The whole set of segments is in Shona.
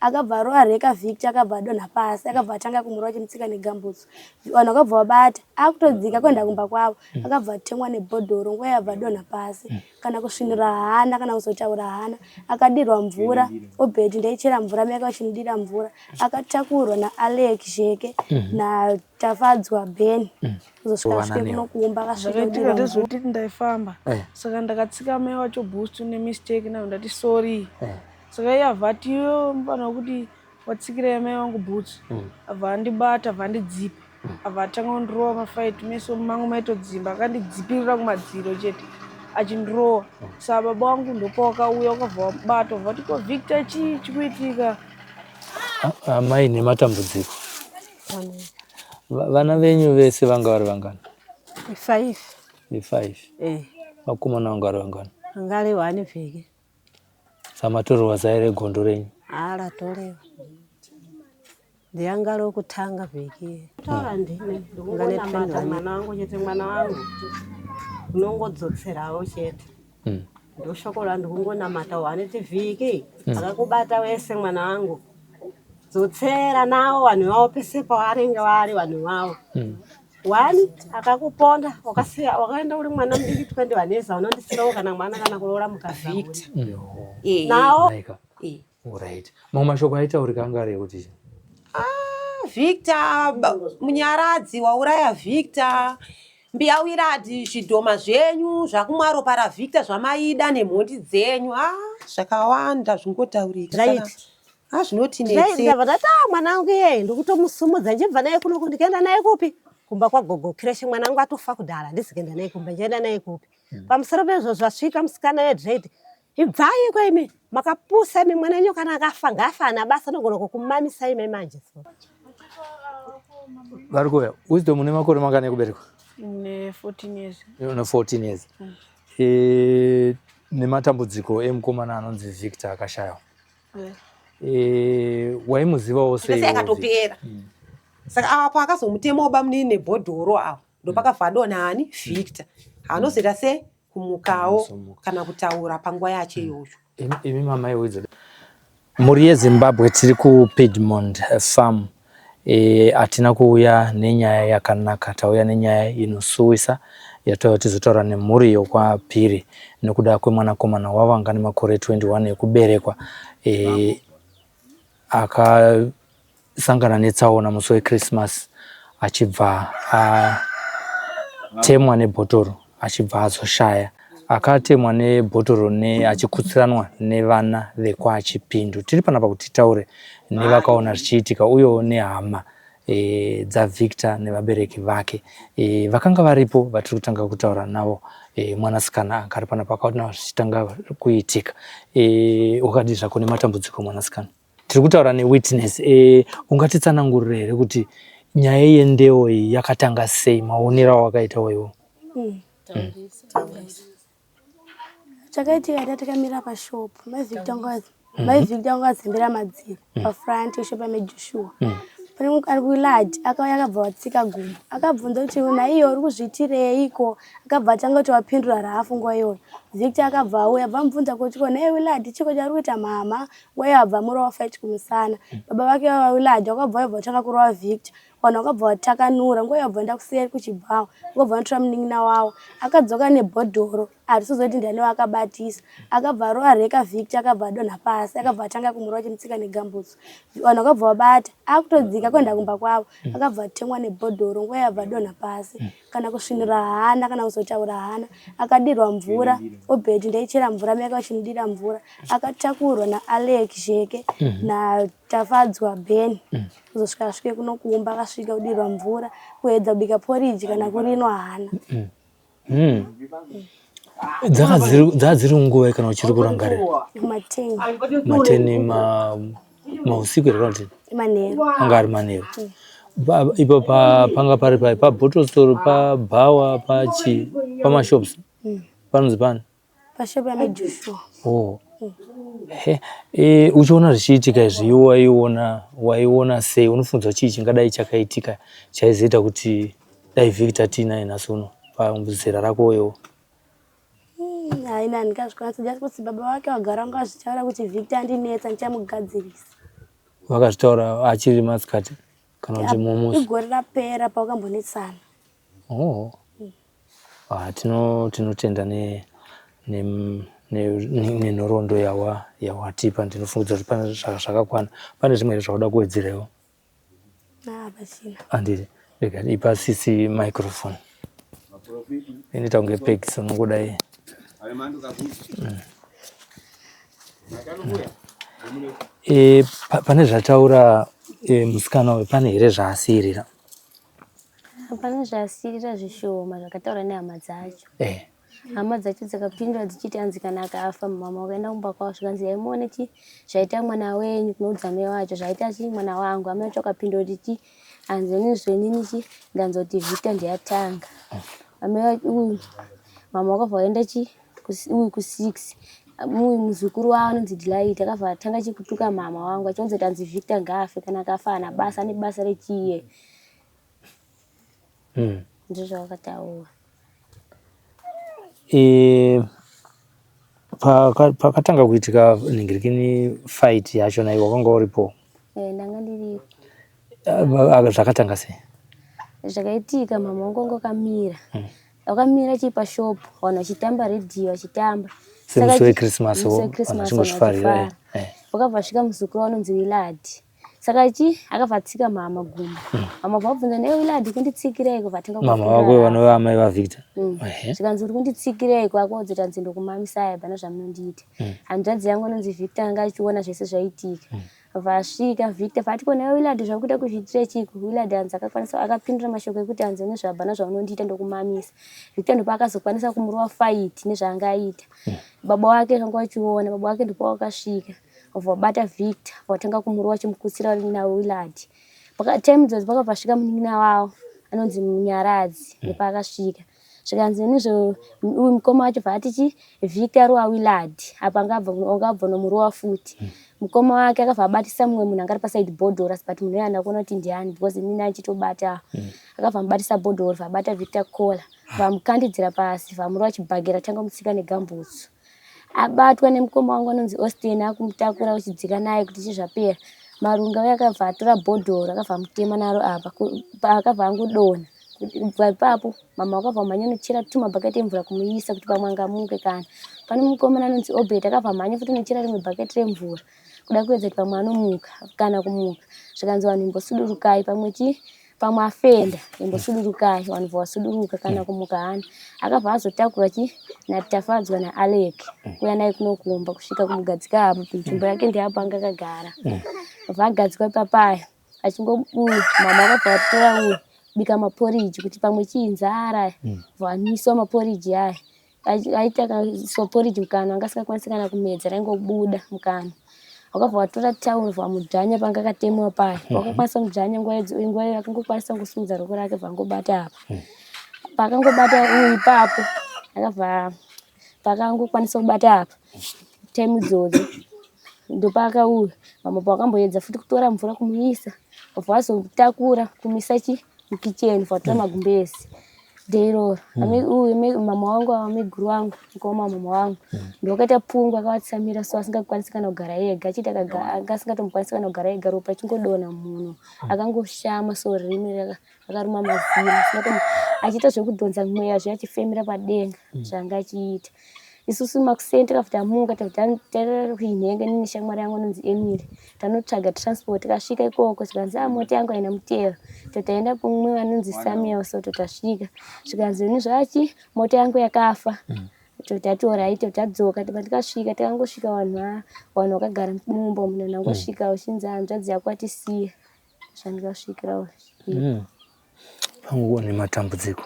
akabva areka Victor akabva adonha pasi akabva atanga kumurwa chimitsika negambutso vanhu akabva vabata akutodzika kwenda kumba kwavo akabva atemwa nebhodhoro nguva yabva adonha pasi kana kusvinura haana kana kuzotaura haana akadirwa mvura obheti ndaichera mvura meka uchinidira mvura akatakurwa naAlec Jeke natafadzwa Ben kuzosvika svike kunokuumba akasvika ndizoti ndaifamba saka ndakatsika mai wacho boost nemistake nayo ndati sorry saka iye abva ati iwe mufana wekuti watsikira mai wangu boots abva andibata abva andidzipa abva atanga kundirowa mafaiti meso mangu maitodzimba akandidzipirira kumadziro chete achindirowa saka baba wangu ndopa wakauya wakabva wabata wabva tiko Victor chii chikuitika amai nematambudziko vana venyu vese vanga vari vangani 5 vakomana vanga vari vangani ngale 1 vhiki samatorwa zaire gondo renyu torewa ndiyangalo kutanga vhiki taura ndine ndingonamata mwana wangu chete mwana wangu unongodzotserawo chete ndoshoko randikungonamata waneti vhiki akakubata wese mwana wangu dzotsera nawo vanhu vavo pese pavanenge vari vanhu vavo wani akakuponda wakaenda uri mwana mudiki twendi vaneza unondisirawo kana mwana kana kuroora mukazi nawo right mamwe mashoko aitaurika anga ari ekuti Victor munyaradzi wauraya Victor mbiyawirati zvidhoma zvenyu zvakumwaro para Victor zvamaida nemhondi dzenyu zvakawanda zvingotaurika zvinoti vatata mwana wangu iye ndikutomusumudza ndibva naye kuno ndikaenda naye kupi kumba kwagogo kreshe mwana wangu atofa kudhara ndizikaenda naye kumba ndienda naye kupi pamusoro pezvo zvasvika musikana wedred ibvai kwaimi makapusa imi mwana wenyu kana akafa ngafa ana basa anogona kukumamisa ime manje vari kuya Wisdom une makore mangani ekuberekwa? ne 14 years. Una 14 years. Nematambudziko emukomana anonzi Victor akashayawo. Waimuzivawo sei? Saka akatopera. Saka apo akazomutema oba munini nebhodhoro apo. Ndopakabva adonha hani Victor. Haanozoita se kumukawo kana kutaura panguva yacho iyoyo. Imi mama Wisdom. Muri yeZimbabwe tiri ku Piedmont Farm. Atina kuuya nenyaya yakanaka, tauya nenyaya inosuwisa yatauya tizotaura nemhuri yokwa Phiri nekuda kwemwanakomana wavanga nemakore 21 ekuberekwa akasangana netsaona musi weChristmas achibva atemwa nebhotoro achibva azoshaya. Akatemwa nebhotoro achikutsiranwa nevana vekwa Chipindu. Tiri panapa kuti taure nevakaona zvichiitika uyewo nehama dzaVictor nevabereki vake vakanga varipo vatiri kutanga kutaura navo. Mwanasikana agari panapa akaona zvichitanga kuitika. Wakadi zvako nematambudziko mwanasikana. Tiri kutaura newitness. Ungatitsanangurira here kuti nyaya yendeo iyi yakatanga sei, maonero awakaita iwewe? Chakaitika takamira pashopu maVictor ngazimbira madziro pafront yeshopu yaMejoshua. Pane ari kuiladi akauya akabva atsika gumbo akabvunza kuti naiyo uri kuzvitireiko, akabva atanga kuti wapindura rahafu nguva iyoyo. Victor akabva auya abvamubvunza kuti ko naiyo wiladi chiko chari kuita mama, nguva abva murova fight kumusana. Baba vake wiladi wakabva atanga kurova Victor. Vanhu vakabva vatakanura nguva yabva enda kuseri kuchibhawa ngobva anotora munin'ina wavo akadzoka nebhodhoro arisizoti ndiani wakabatisa akabva areka Victor akabva adonha pasi akabva atanga kumurwa chimitsika negambutso. Vanhu vakabva vabata akutodzika kwenda kumba kwavo akabva atemwa nebhodhoro nguva yabva adonha pasi kana kusvinura haana kana kuzotaura haana akadirwa mvura obheti ndaichera mvura meka uchinidira mvura akatakurwa naAlec Jeke natafadzwa Ben kuzosvika svike kunokuumba akasvika kudirwa mvura kuedza kubika porridge kana kurinwa hana. Dzadziri nguva kana uchiri kurangarira? Mateni mausiku here kana kuti? Manheru. Anga ari manheru. Ipo panga pari pabottle store, pabhawa, pamashops panonzi pani? Pashopu yaMejoshua. Uchiona zvichiitika izvi waiona sei? Unofunza chii chingadai chakaitika chaizoita kuti dai Victor tinaye nhasi uno pamuzera rako iwewe? Haina ndikazvikwanisa kuti baba vake vagara vanga vachitaura kuti Victor andinetsa ndichamugadzirisa. Vakazvitaura achiri masikati kana kuti mumusi. Igore rapera pakambonetsana. Tinotenda nenhoroondo yawatipa. Ndinofunga kuti pane zvakakwana. Pane zvimwe zvauda kuwedzerewo? Pasina. Andiri rega ipa sisi microphone. Inoita kunge pekisa unongodai. Pane zvataura musikana we pane here zvaasirira? Pane zvaasirira zvishoma zvakataura nehama dzacho. Hama dzacho dzakapindura dzichiti anzi kana akafa mama wakaenda kumba kwavo zvikanzi aimuone zvaita mwana wenyu kunoudza mai wacho zvaita mwana wangu. Amai wacho akapindura kuti anzi nizvenini ndanzoti Victor ndiyatanga. Amai wacho mama wakabva waenda ku6. Muzukuru wavo anonzi Delight akabva atanga kutuka mama wangu achonzoti anzi Victor ngaafe kana akafa ana basa ane basa rechiye. Ndizvo zvakataura. Pakatanga kuitika nhingirikini fight yacho naiwo wakanga uripo? Ndanga ndiripo. Zvakatanga sei? Zvakaitika mama wangu akamira. Wakamira pashop vanhu vachitamba redhiyo vachitamba. Semusi weChristmas vachingozvifarira. Wakabva asvika muzukuru anonzi Willard. Saka akabva atsika mama gumba. Mama akabvunza Willard kunditsikirei kuvatanga kufa. Mama wako vanova amai vaVictor. Zvikanzi uri kunditsikirei kwakozoti anzi ndokumamisai pana zvamunondiita. Hanzvadzi yangu anonzi Victor anga achiona zvese zvaitika. Vasvika Victor vati kona Willard zvakuda kuzviitira chiko. Willard anzi akapindura mashoko ekuti anzi nezvabana zvaunondiita ndokumamisa. Victor ndipo akazokwanisa kumurova fight nezvaanga aita. Baba wake akanga achiona, baba wake ndipo akasvika. Vabata Victor watanga kumurova chimukutsira na Willard. Time dzodzi pakabva svika munin'ina wavo anonzi Munyaradzi ndipo akasvika. Zvikanzi nizvo uyu mukoma wacho vati Victor wa Willard apa angabva nomurova futi. Mukoma wake akabva abatisa mumwe munhu anga ari paside bodhoro but munhu uyu haana kuona kuti ndiani because nini achitobata. Akabva amubatisa bodhoro vabata Victor kola vamukandidzira pasi vamurova chibhagera tanga mutsika negambutsu. Abatwa nemukoma wangu anonzi Austin akumutakura uchidzika naye kuti chizvapera. Marunga uye akabva atora bodhoro akabva amutema naro apa akabva angodonha. Kubva ipapo mama wakabva amhanya nochera tumabhaketi emvura kumuisa kuti pamwe angamuke kana. Pane mukomana anonzi Obed akabva amhanya futi nochera rimwe bhaketi remvura kuda kuedza kuti pamwe anomuka kana kumuka. Zvikanzi vanhu imbosudurukai pamwe afenda imbosudurukai vanhu vasuduruka kana kumuka haana. Akabva azotakura natafadzwa naAlec kuya naye kunokumba kusvika kumugadzika apo nzvimbo yake ndiapo anga akagara. Vagadzikwa papaya achingobuya mama akabva atora bika maporiji kuti pamwe chiinzara vanisa maporiji aya aita poriji mukana anga asingakwanisi kana kumedza raingobuda mukana. Wakabva watora tauro vamudhanya panga akatemwa paya. Wakakwanisa kudhanya nguva yakangokwanisa kusimudza ruoko rake vangobata apa. Pakangobata ipapo akabva pakangokwanisa kubata apa. Time idzodzo ndopakauya mama pakamboedza futi kutora mvura kumuisa wabva wazotakura kumisa mukicheni vatora magumbezi. Deiro mama wangu ameguru wangu mukoma mama wangu ndokaita pungwa akawatsamira so asingakwanisi kana kugara ega achiti akasingatomukwanisi kana kugara ega ropa chingodonha munhu akangoshama so rime rakaruma mazino achiita zvekudhonza mweya zviachifemera padenga zvanga achiita. Isusu makusenti takabva tamuka taenda kuinhenga neshamwari yangu anonzi Emily tanotsvaga transport tasvika ikoko zvikanzi mota yangu haina mutero totaenda kumwe anonzi Samuel so tasvika zvikanzi nizvachi mota yangu yakafa totati alright tadzoka tikasvika takangosvika vanhu vakagara mumba munhu anangosvika uchinzi hanzvadzi yako atisiya zvandikasvikira panguva nematambudziko.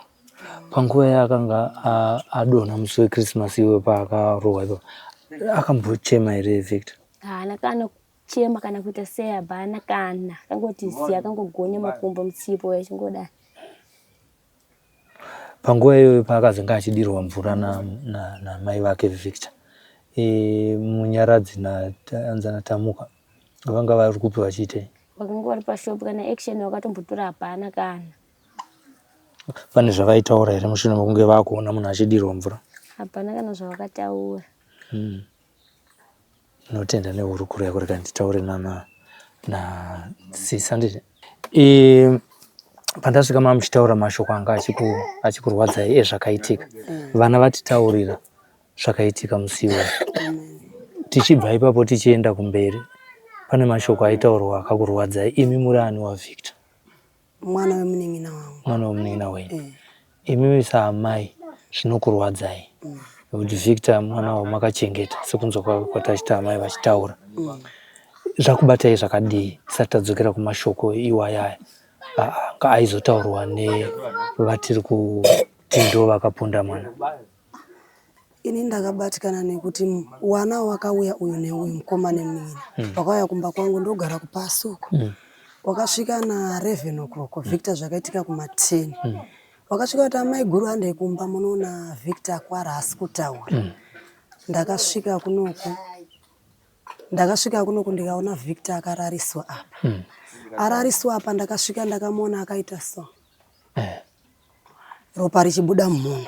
Panguva yakanga adonha musi weChristmas iwe paakarohwa ipapo akambochema here Victor? Haana kana kuchema kana kuita sei abana kana akangoti ziya akangogonya makumbo mutsipo yachingodai. Panguva iyoyo paakazenge achidirwa mvura namai vake Victor, Munyaradzi naTamuka vanga vari kupi vachiitei? Vakanga vari pashopu kana action wakatombotora hapana kana. Pane zvavaitaura here mushure mekunge vakuona munhu achidirwa mvura? Hapana kana zvavakataura. Notenda nehurukuro yako reka nditaure na sisandire pandasvika mamuchitaura mashoko anga achikurwadzai ezvakaitika vana vatitaurira zvakaitika musi iwoyo. Tichibva ipapo tichienda kumberi, pane mashoko aitaurwa akakurwadzai. Imi muri ani waVictor? Mwana wemunin'ina wangu. Mwana wemunin'ina wenyu. Imi saamai zvinokurwadzai kuti Victor mwana wamakachengeta sekunzwa kwatachita amai vachitaura. Zvakubatai zvakadii tisati tadzokera kumashoko iwaya aizotaurwa nevatiri kuti ndo vakaponda mwana? Ini ndakabatikana nekuti wana wakauya uyu neuyu mukoma nemunin'ina wakauya kumba kwangu ndogara kupasi uko. Wakasvika na 11 o'clock Victor zvakaitika kuma 10. Wakasvika kuti amai guru handei kumba munoona Victor akwara asi kutaura. Ndakasvika kunoku ndikaona Victor akarariswa apa. Arariswa apa ndakasvika ndakamuona akaita so. Ropa richibuda mumhuno.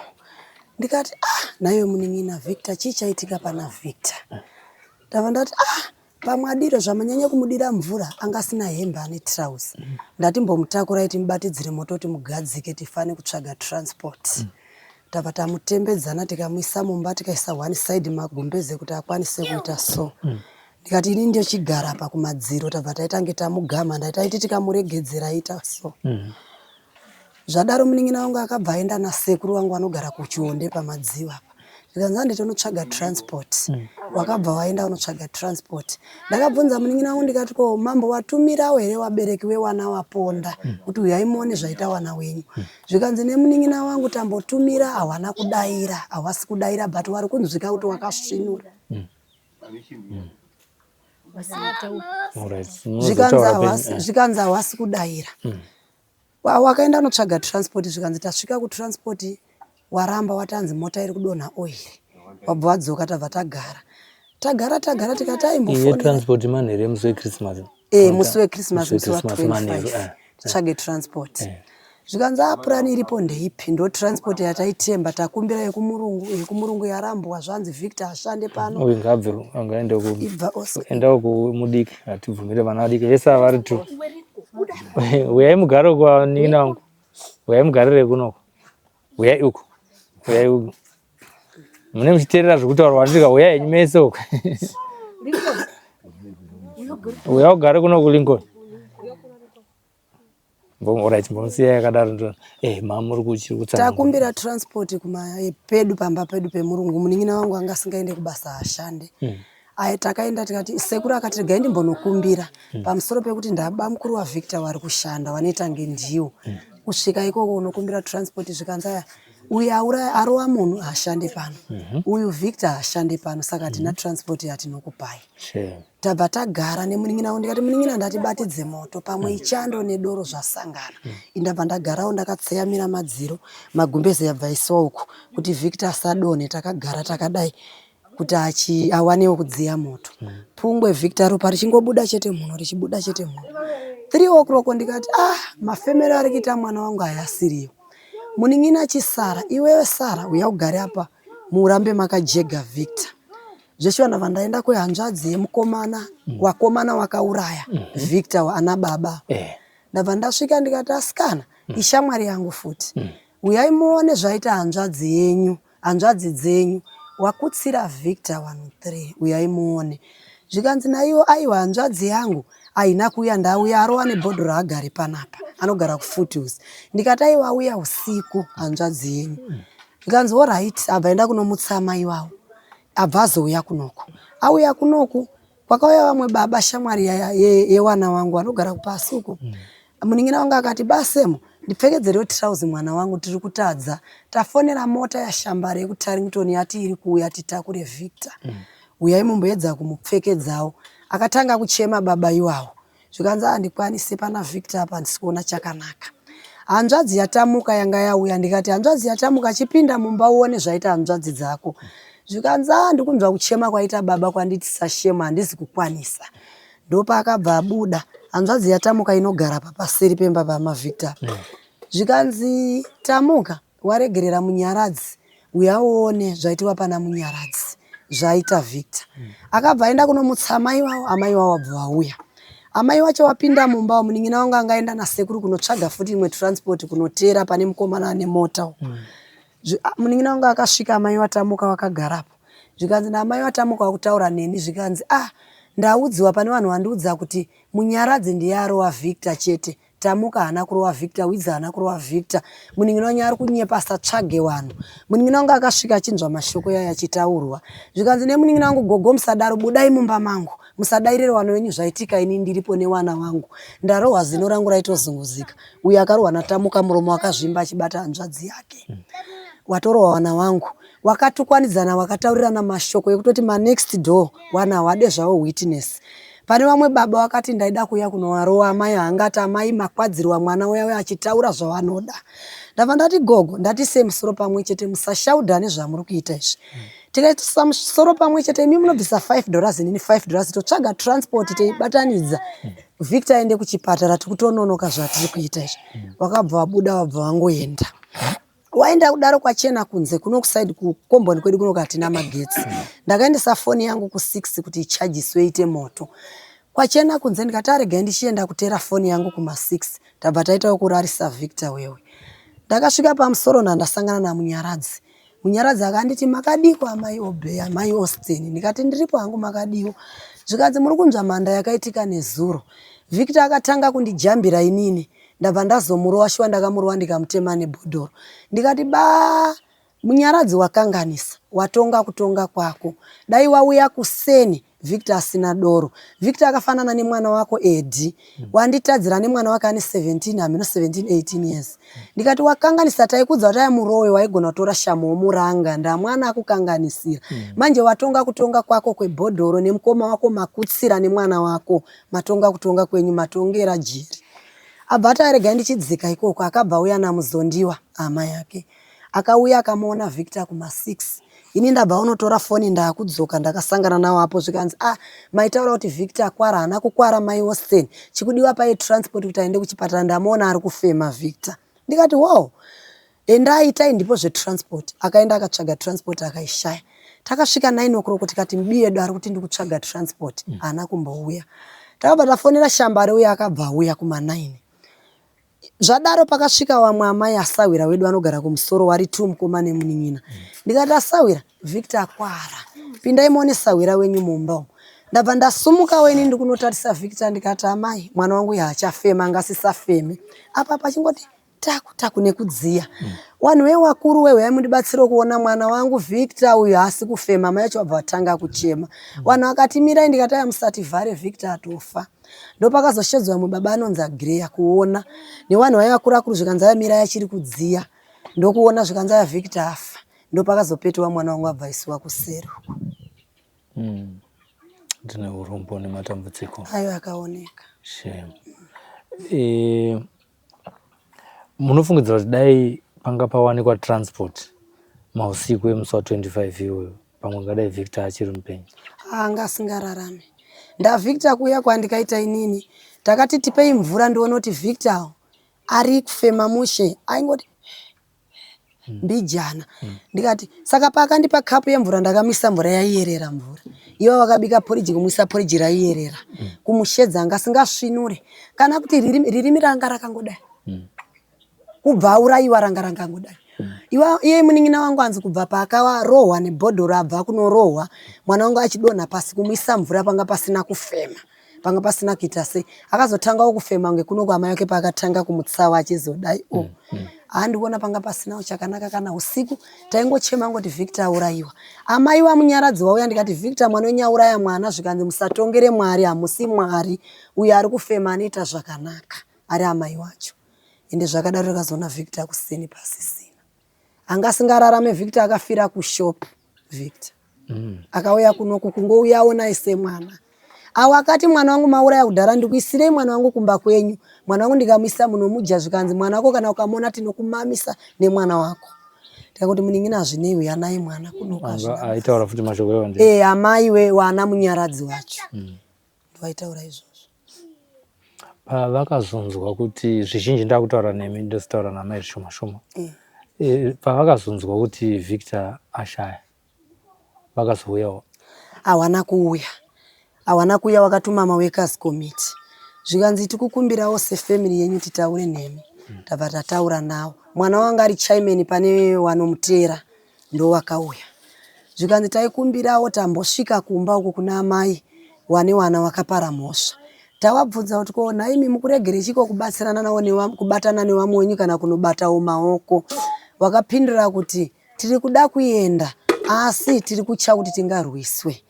Ndikati nayo munin'ina Victor chichaitika pana Victor. Ndava ndati pamwadiro zvamanyanya kumudira mvura angasina hembe ane trouser. Ndati mbomutakura iti mubatidzire moto kuti mugadzike tifane kutsvaga transport. Ndava tamutembedzana tikamuisa mumba tikaisa one side magumbeze kuti akwanise kuita so. Ndikati ini ndio chigara pa kumadziro tabva taitange tamugama ndaitaiti tikamuregedzera aita so. Zvadaro munin'ina wangu akabva aenda nasekuru wangu anogara kuchionde pamadziva apa. Ndikanzi nditonotsvaga transport. Wakabva waenda unotsvaga transport. Ndakabvunza munin'ina wangu ndikati ko mambo watumirawo here wabereki wewana waponda kuti uyai muone zvaita wana wenyu. Zvikanzi nemunin'ina wangu tambotumira hawana kudaira, hawasi kudaira but wari kunzwika kuti wakasvinura. Zvikanzi hawasi kudaira. Wakaenda unotsvaga transport zvikanzi tasvika kutransport waramba watanzi mota iri kudonha oil. Wabva wadzoka tabva tagara tikati aimbofonera. Transport manhere musi weChristmas. Musi weChristmas musi wa 25 tsvage transport. Zvikanzi apurani iripo ndeipi ndo transport yataitemba takumbira yekumurungu yarambwa zvanzi Victor ashande pano. Uyu ngabve angaenda enda kumudiki atibvumire vana vadiki vese vari tu. Uyai mugare kwa nina wangu. Uyai mugarire kunoko. Uyai uko. Mune muchiteerera zvekutaurwa ndika uyai mese uko. Uyai ugare kunoko Lincoln. Alright, mbonsiya yakadaro ndo. Mamuri kuchikutsana. Takumbira transport kuma pedu pamba pedu pemurungu munin'ina wangu angasingaende kubasa ashande. Takaenda tikati sekuru akati gaindi mbonokumbira pamusoro pekuti ndaba mukuru wa Victor wari kushanda wanoita ngendiwo. Kusvika ikoko unokumbira transport zvikanzi uyu arova munhu ashande pano. Uyu Victor ashande pano saka tina transport yatinokupai. Tabva tagara nemunin'ina wangu ndikati munin'ina ndatibatidze moto pamwe ichando nedoro zvasangana. Indabva ndagarawo ndakatseyamira madziro magumbeze yabva iswa uko kuti Victor asadone takagara takadai kuti awanewo kudziya moto. Pungwe Victor ropa richingobuda chete mhuno richibuda chete mhuno. 3 o'clock ndikati mafemero ari kuita mwana wangu hayasiriyo. Munin'ina chisara iwewe Sara uya ugare apa murambe makajega Victor. Zveshe vanhu ndaenda kuhanzvadzi yemukomana wakomana wakauraya Victor ana baba. Ndabva ndasvika ndikati asikana ishamwari yangu futi. Uyai muone zvaita hanzvadzi dzenyu. Wakutsira Victor 1-3 uyai muone. Zvikanzi naiwo aiwa hanzvadzi yangu aina kuuya ndauya arova nebhodhoro agari panapa anogara kuFoothouse. Ndikati aiwa uya usiku hanzvadzi yenyu. Zvikanzi alright abva enda kunomutsa mai wavo. Abva azouya kunoko. Auya kunoku kwakauya vamwe baba shamwari yewana wangu anogara kupasi uko. Munin'ina wangu akati basemo ndipfekedzere trouser mwana wangu tiri kutadza. Tafonera mota yashambare yekuTarrington yati iri kuuya titakure Victor. Uyai mumboedza kumupfekedzawo. Akatanga kuchema baba iwawo. Zvikanzi andikwanise pana Victor apa ndisikuona chakanaka. Hanzvadzi yatamuka yanga yauya ndikati hanzvadzi yatamuka chipinda mumba uone zvaita hanzvadzi dzako. Zvikanzi ndikunzwa kuchema kwaita baba kwanditi sashema handisi kukwanisa. Ndopa akabva abuda. Hanzvadzi yatamuka inogara papaseri pemba pama Victor. Zvikanzi tamuka waregerera munyaradzi uyaone zvaitwa pana munyaradzi zvaita Victor. Akabva aenda kunomutsa amai wavo wabva vauya. amai wacho wapinda mumba munin'ina wangu angaenda nasekuru kunotsvaga futi imwe transport kunotera pane mukomana ane mota. Munin'ina wangu akasvika amai watamuka wakagarapo. Zvikanzi namai watamuka wakutaura neni zvikanzi ndaudziwa pane vanhu vandiudza kuti munyaradzi ndiyarova Victor chete. Tamuka hana kurova Victor, widza hana kurova Victor. Munin'ina wangu ari kunyepa asatsvage vanhu. Munin'ina wangu akasvika achinzwa mashoko yaya achitaurwa. Zvikanzi nemunin'ina wangu gogo musadaro, budai mumba mangu. Musadairira vanhu venyu zvaitika ini ndiripo newana wangu. Ndarohwa zino rangu raitozunguzika. Uyo akarohwa natamuka muromo wakazvimba achibata hanzvadzi yake. Watorohwa wana wangu. Wakatukwanidzana wakataurirana mashoko ekutoti next door wana wade zvawo witness. Pane vamwe baba wakati ndaida kuya kunowarowa amai hangati amai makwadzirwa mwana wewe achitaura zvawanoda. Ndabva ndati gogo ndatise musoro pamwe chete musashaudha nezvamuri kuita izvi. Tikaisa musoro pamwe chete imi munobvisa $5 nini $5 totsvaga transport teibatanidza. Victor aende kuchipatara tikutononoka zvatiri kuita izvi. Wakabva wabuda wabva wangoenda. Waenda kudaro kwachena kunze kuno kuside kukomboni kwedu kuno katina magetsi. Ndakaendesa foni yangu ku6 kuti ichargiswe ite moto. Kwachena kunze ndikati arega ndichienda kutera foni yangu kuma6. Tabva taita kurarisa Victor wewe. Ndakasvika pamusoro ndasangana na munyaradzi. Munyaradzi akanditi makadiko amai Obeya, amai Austin. Ndikati ndiripo hangu makadiko. Zvikanzi muri kunzwa mhanda yakaitika nezuro. Victor akatanga kundijambira inini. Ndabva ndazomurova shiwa ndakamurova ndikamutema nebodhoro. Ndikati munyaradzi wakanganisa, watonga kutonga kwako. Dai wauya kuseni Victor asina doro. Victor akafanana nemwana wako Edi. Wanditadzira nemwana wake ane 17 ameno 17-18 years. Ndikati wakanganisa taikudza kuti murowe waigona kutora shamo muranga ndamwana akukanganisira. Manje watonga kutonga kwako kwebhodhoro nemukoma wako makutsira nemwana wako. Matonga kutonga kwenyu matongera jiri. Abva arega ndichidzika ikoko akabva uya namuzondiwa ama yake. Akauya akamuona Victor kuma6. Ini ndabva unotora foni ndakudzoka ndakasangana nawo apo zvikanzi maitaura kuti Victor akwara hana kukwara mai Austin. Chikudiwa paye transport kuti aende kuchipatara ndamuona ari kufema Victor. Ndikati wow. Endaitai ndipo transport. Akaenda akatsvaga transport akaishaya. Takasvika 9 o'clock tikati mbiye edu ari kuti ndikutsvaga transport. Hana kumbouya. Takabva tafonera shambare uya akabva uya kuma9. Zvadaro pakasvika wamwe amai asawira wedu anogara kumusoro wari 2 mukoma nemunin'ina. Ndikati asawira Victor akwara. Pindai muone sawira wenyu mumba. Ndabva ndasumuka weni ndikunotarisa Victor ndikati amai mwana wangu yaachafema ngasisafeme. Apa pachingoti taku nekudziya. Wanhu wewakuru wewe yamundibatsira kuona mwana wangu Victor uyu haasi kufema amai acho wabva watanga kuchema. Wanhu akati mirai ndikati musati vhare Victor atofa. Ndo pakazoshedzwa mubaba anonzi Greya kuona nevanhu vaivakura kuri zvikanzi mirai achiri kudziya ndokuona zvikanzi Victor afa. Ndo pakazopetiwa mwana wangu abvaisiwa kuseri. Ndine urombo nematambudziko ayo akaoneka. Munofungidzira kuti dai panga pawanikwa transport mausiku emusi wa25 iwoyo pamwe ngadai Victor achiri mupenyu? Anga asingararame. Victor kuya kwandikaita inini takati tipei mvura ndione kuti Victor ari kufema mushe aingoti mbijana. Ndikati saka pakandipa kapu yemvura ndakamisa mvura yaiyerera mvura. Iwo wakabika poriji kumisa poriji raiyerera. Kumushedza ngasingasvinure kana kuti ririmi ranga rakangodai. Kubva uraiwa ranga rangangodai. Iye munin'ina wangu anzi kubva paakarohwa nebhodhoro abva kunorohwa mwana wangu achidonha pasi kumisa mvura panga pasina kufema. Panga pasina kuita sei. Akazotangawo kufema ngekuno kwamai yake pakatanga kumutsawa achizodai handikuona panga pasinawo chakanaka kana usiku taingochema ngoti Victor auraiwa. Amai vamunyaradzi wauya ndikati Victor mwana wenyu auraya mwana zvikanzi musatongere Mwari hamusi Mwari uyo ari kufema anoita zvakanaka ari amai wacho. Ende zvakadaro akazoona Victor kuseni pasisina. Anga singararame Victor akafira kushop Victor. Akauya kunoku kungouya ona ise mwana. Awakati mwana wangu mauraya kudhara ndikuisirei mwana wangu kumba kwenyu. Mwana wangu ndikamisa munomuja zvikanzi mwana wako kana ukamona tinokumamisa nemwana wako. Tikakuti munin'ina azvinei yanai mwana kunoka zvino. Aitaura futi mashoko ewa amai we wana munyaradzi wacho. Vaitaura izvozvo. Pavakazonzwa kuti zvizhinji ndakutaura nemi ndositaura namai zvishoma shoma. Pavakazonzwa kuti Victor ashaya vakazouyawo? Hawana kuuya. Hawana kuuya, wakatuma maworkers committee. Zvikanzi tikukumbirawo sefamily yenyu titaure nemi. Tabva tataura nawo. Mwana wanga ari chairman pane wanomutera ndo wakauya. Zvikanzi taikumbirawo tambosvika kumba uko kuna mai wane wana wakapara mhosva. Tawabvunza kuti ko naimi mukuregere chiko kubatsirana nawo kubatana nevamwe wenyu kana kunobatawo maoko. Wakapindura kuti tiri kuda kuenda asi tiri kucha kuti tingarwiswe.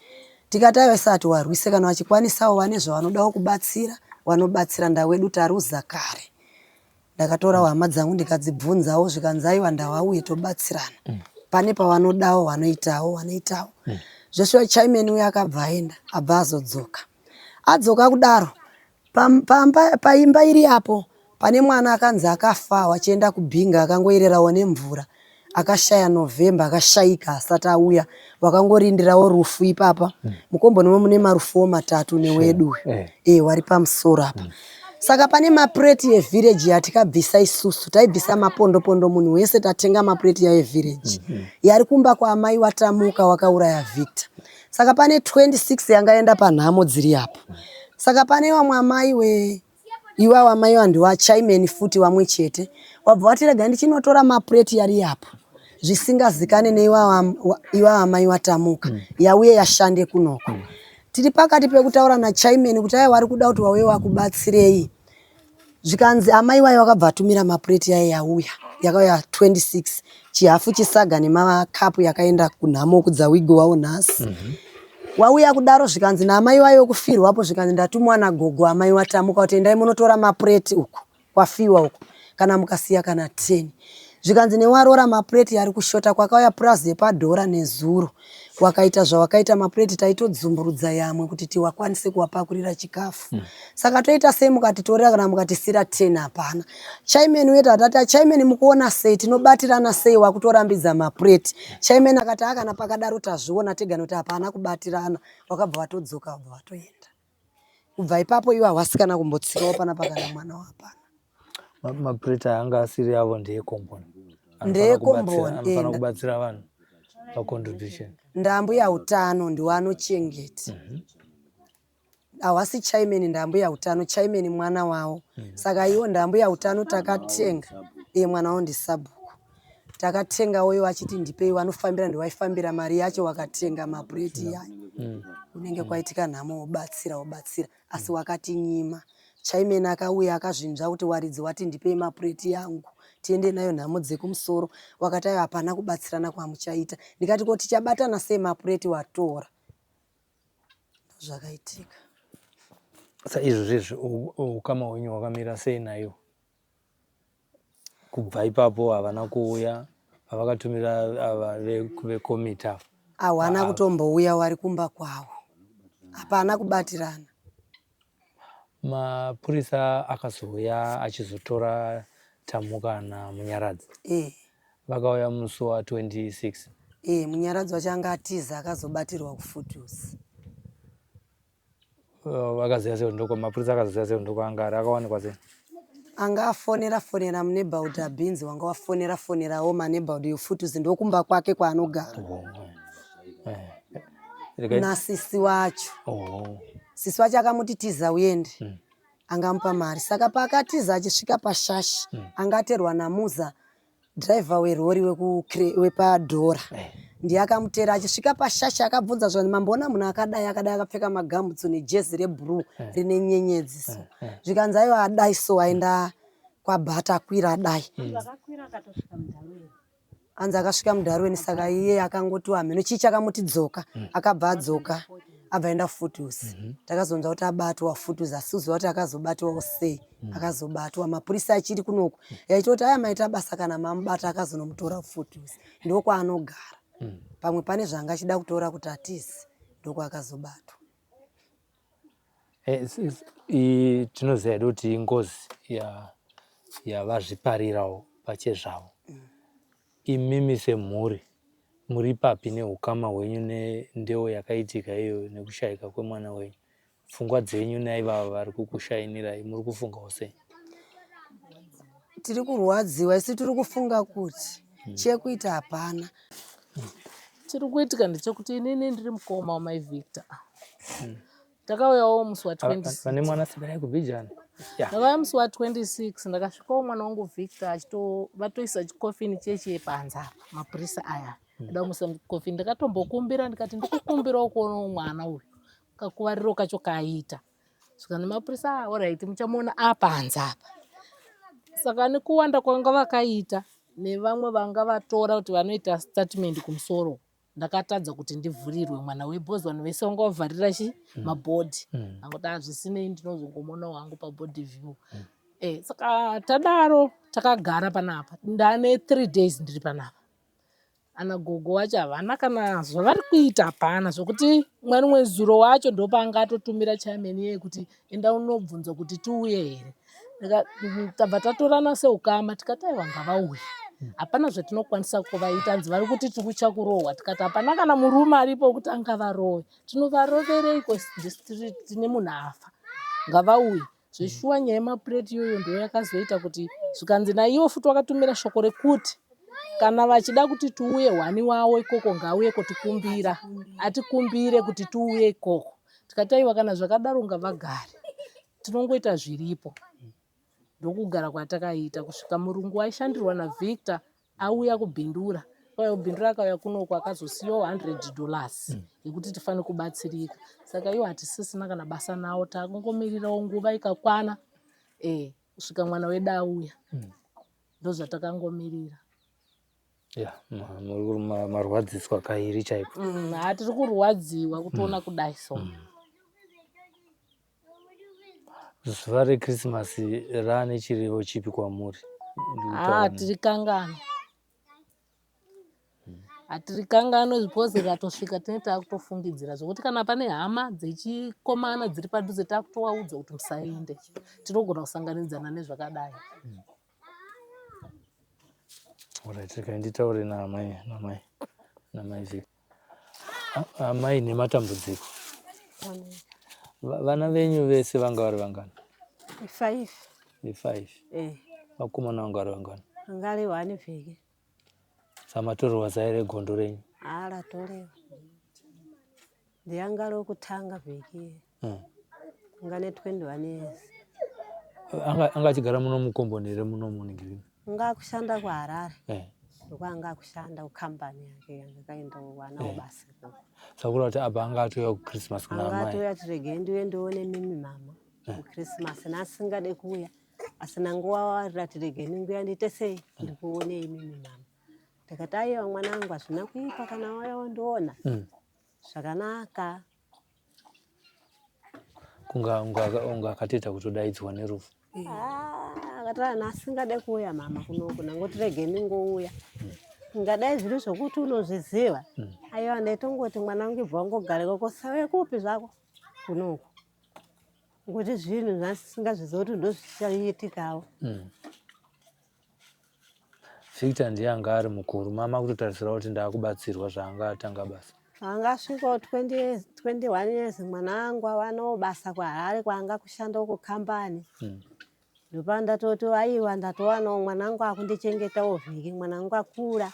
Tikati ayesati warwise kana wachikwanisawo wane zvavanodawo kubatsira wanobatsira ndawedu taruza kare. Ndakatora hama dzangu ndikadzibvunzawo zvikanzi aiwa ndawauye tobatsirana. Pane pavanodawo wanoitawo. Zveshe chairman uya akabva aenda abva azodzoka. Adzoka kudaro paimba iri apo pane mwana akanzi akafa wachienda kubhinga akangoererawo nemvura. Akashaya November akashaika asati auya wakangorindirawo rufu ipapa. Mukombo nomwe mune marufu matatu newedu. Wari pamusoro apa. Saka pane maplate evillage yatikabvisa isusu taibvisa mapondo munhu wese tatenga maplate ya village. Yari kumba kwa amai watamuka wakauraya Victor. Saka pane 26 yangaenda panhamo dziri apo. Saka pane vamwe amai iwa amai vandu wa chairman futi vamwe chete. Wabva watirega ndichinotora maplate yari apo. Zvisingazikane neiwa amai watamuka. Yauye yashande kunoko. Tiri pakati pekutaura na chairman kuti wari kuda kuti wauye wakubatsirei. Zvikanzi amai wayo wakabva atumira maplate yaye yauya. Yakauya 26. Chihafu chisaga nemakapu yakaenda kunhamo kudza wigo wawo nhasi. Wauya kudaro zvikanzi naamai wayo kufirwapo zvikanzi ndatumwa nagogo amai watamuka kuti endai munotora maplate uko kwafiwa uko kana mukasiya kana 10. Zvikanzi newarora maplate yari kushota kwakauya plus yepadhora nezuro. Wakaita zvawakaita maplate taitodzumburudza yamwe kuti tiwakwanise kuwapakurira chikafu. Saka toita sei mukatitorera kana mukatisira 10 hapana. Chairman wetu atati chairman mukuona sei tinobatirana sei wakutorambidza maplate. Chairman akati akana pakadaro tazviona tega noti hapana kubatirana. Wakabva watodzoka wabva watoenda. Kubva ipapo iwa wasikana kumbotsirawo pana pakana mwana wapana. Maplate anga asiri yavo ndeyekomboni. Ndeyekomboni. Anofana kubatsira vanhu pa contribution. Ndambuya utano ndiwanochengeta. Awasi chairman ndambuya utano, chairman mwana wawo. Saka iwo ndambuya utano takatenga. Mwana wawo ndisabuku. Takatenga oyo achiti ndipei wanofambira ndiwaifambira mari yacho wakatenga maplate yayo. Unenge kwaitika nhamo obatsira asi wakatinyima. Chairman akauya akazvinzva kuti waridzi wati ndipei maplate yangu. Tiende nayo nhamo dzekumusoro wakati hapana kubatsirana kwamuchaita. Ndikati ko tichabatana sei maplate watora. Zvakaitika. Sa izvozvo ukama wenyu wakamira sei nayo. Kubva ipapo havana kuuya vakatumira vekomita. Hawana kutombouya wari kumba kwawo. Hapana kubatirana. Mapurisa akazouya achizotora Tamuka na Munyaradzi. Vakauya musi wa 26. Munyaradzi wachanga atiza akazobatirwa kufutusi. Vakaziya sei ndoko mapurisa akaziya sei ndoko anga akawanikwa sei. Anga afonera muneighborhood abinzi wanga wafonerawo maneighborhood yofutusi ndokumba kwake kwaanogara. Na sisi wacho. Sisi wacho akamuti tiza uende. Angamupa mari. Saka pakatiza achisvika pashashi. Angaterwa namuza driver werori wepadhora. Ndiye akamutera achisvika pashashi akabvunza zvani mamboona munhu akadai akapfeka magambutsu nejezi reblue rine nyenyedziso. Zvikanzi aiwa adai so aenda kwabhata kwira adai. Anzi akasvika muDharweni saka iye akangoti hameno chii chakamuti dzoka. Akabva adzoka. Abvaenda kufutusi. Takazonzwa kuti abatwa futusi asiziva kuti akazobatwa sei. Akazobatwa mapurisa achiri kunoko. Yaitoti aya maita basa kana mamubata akazonomutora futusi. Ndoko anogara. Pamwe pane zvanga achida kutora kuti atizi. Ndoko akazobatwa. Tinoziva kuti ingozi yavazviparirawo pachezvavo. Imimi semhuri muri papi neukama hwenyu ndeo yakaitika iyo nekushayika kwemwana wenyu. Pfungwa dzenyu naivava vari kukushainirai muri kufungawo sei? Tiri kurwadziwa isi tiri kufunga kuti chekuita hapana. Chiri kuitika ndechekuti inini ndiri mukoma wamai Victor. Takauyawo musi wa 26. Pane mwana siberai kubijana. Ndakauya musi wa 26 ndakasvikawo mwana wangu Victor vatoisa chikofini cheche panze apa mapurisa aya. Ndamusa mukofini ndakatombokumbira ndikati ndikukumbirawo kuonawo mwana uyu. Kakuvariro kacho kaita. Saka nemapurisa alright muchamuona apanze apa. Saka nekuwanda kwanga vakaita nevamwe vanga vatora kuti vanoita statement kumusoro. Ndakatadza kuti ndivhurirwe mwana webhozi vanhu vese vanga vavharira mabhodhi. Angoti hazvisinei ndinozongomona wangu pabhodhi view. Saka tadaro takagara panapa. Ndane 3 days ndiri panapa. Ana gogo wacho havana kana zvavari kuita hapana zvokuti mwari mwezuro wacho ndopanga atotumira chairman yeye kuti enda unobvunza kuti tiuye here. Tabva tatorana seukama tikati aiwa ngavauye. Hapana zvatinokwanisa kuvaita nzi vari kuti tikucha kurohwa tikati hapana kana murume aripo kuti angavarowe. Tinovarovereiko district nemunhu afa. Ngavauye. Zveshuwa nyaya yemapureti iyoyo ndo yakazoita kuti zvikanzi naivo futi wakatumira shoko rekuti kana vachida kuti tiuye hwani wawo ikoko ngauyeko tikumbira. Atikumbire kuti tiuye ikoko. Tikati aiwa kana zvakadaro ngavagare. Tinongoita zviripo. Ndokugara kwatakaita kusvika murungu waishandirwa naVictor auya kubhindura. Kwai kubhindura akauya kunoko akazosiyawo $100 yekuti tifane kubatsirika. Saka iwo hatisisina kana basa nawo takangomirirawo nguva ikakwana. Kusvika mwana wedu auya. Ndozvatakangomirira. Marwadziswa kairi chaipo. Hatiri kurwadziwa kutoona kudai so. Zuva reKrisimasi rane chirevo chipi kwamuri? Hatiri kangano. Hatiri kangano zvipozi ratosvika tinenge takutofungidzira zvokuti kana pane hama dzechikomana dziri padhuze takutovaudza kuti musaende. Tinogona kusanganidzana nezvakadai. Alright, nditaure namai Victor. Amai nematambudziko. Vana venyu vese vanga vari vangani? 5. Vakomana vanga vari vangani? Ngari 1 vhiki. Samatorwa zaire gondo renyu? Torewa. Ndiyanga rokutanga vhiki. Ngane 21 years. Anga achigara muno mukomboni here muno muningirini? Ngakushanda kuHarare. Ndokwanga kushanda kuKambani yake yakaenda wana basa. Sakura kuti apa anga atoya kuChristmas kuna amai. Anga atoya tirege ndiwe ndione mimi mama kuChristmas nasingade kuya. Asina nguwa warira tirege ninguya ndite sei ndikuone mimi mama. Takati aiwa mwanangu asina kuipa kana waya ndiona. Zvakanaka. Kunga kateta kutodaidzwa nerufu. Akatara nasingade kuya mama kunoku nangotirege ndingouya. Ngadai zviro zvokuti unozviziva. Aiwa ndaitongoti mwanangu ibva wangogareko kosawe kupi zvako kunoku. Ngokuti zvinhu zvasingazviziva kuti ndozvichaiitikawo. Victor ndiye anga ari mukuru. Mama kutotarisira kuti ndakubatsirwa zvaanga atanga basa. Angasvikawo 21 years mwana wangu wano basa kuHarare kwanga kushanda kuKambani. Ndopa ndatoti aiwa ndatowana mwanangu akundichengetawo vhiki mwanangu akura.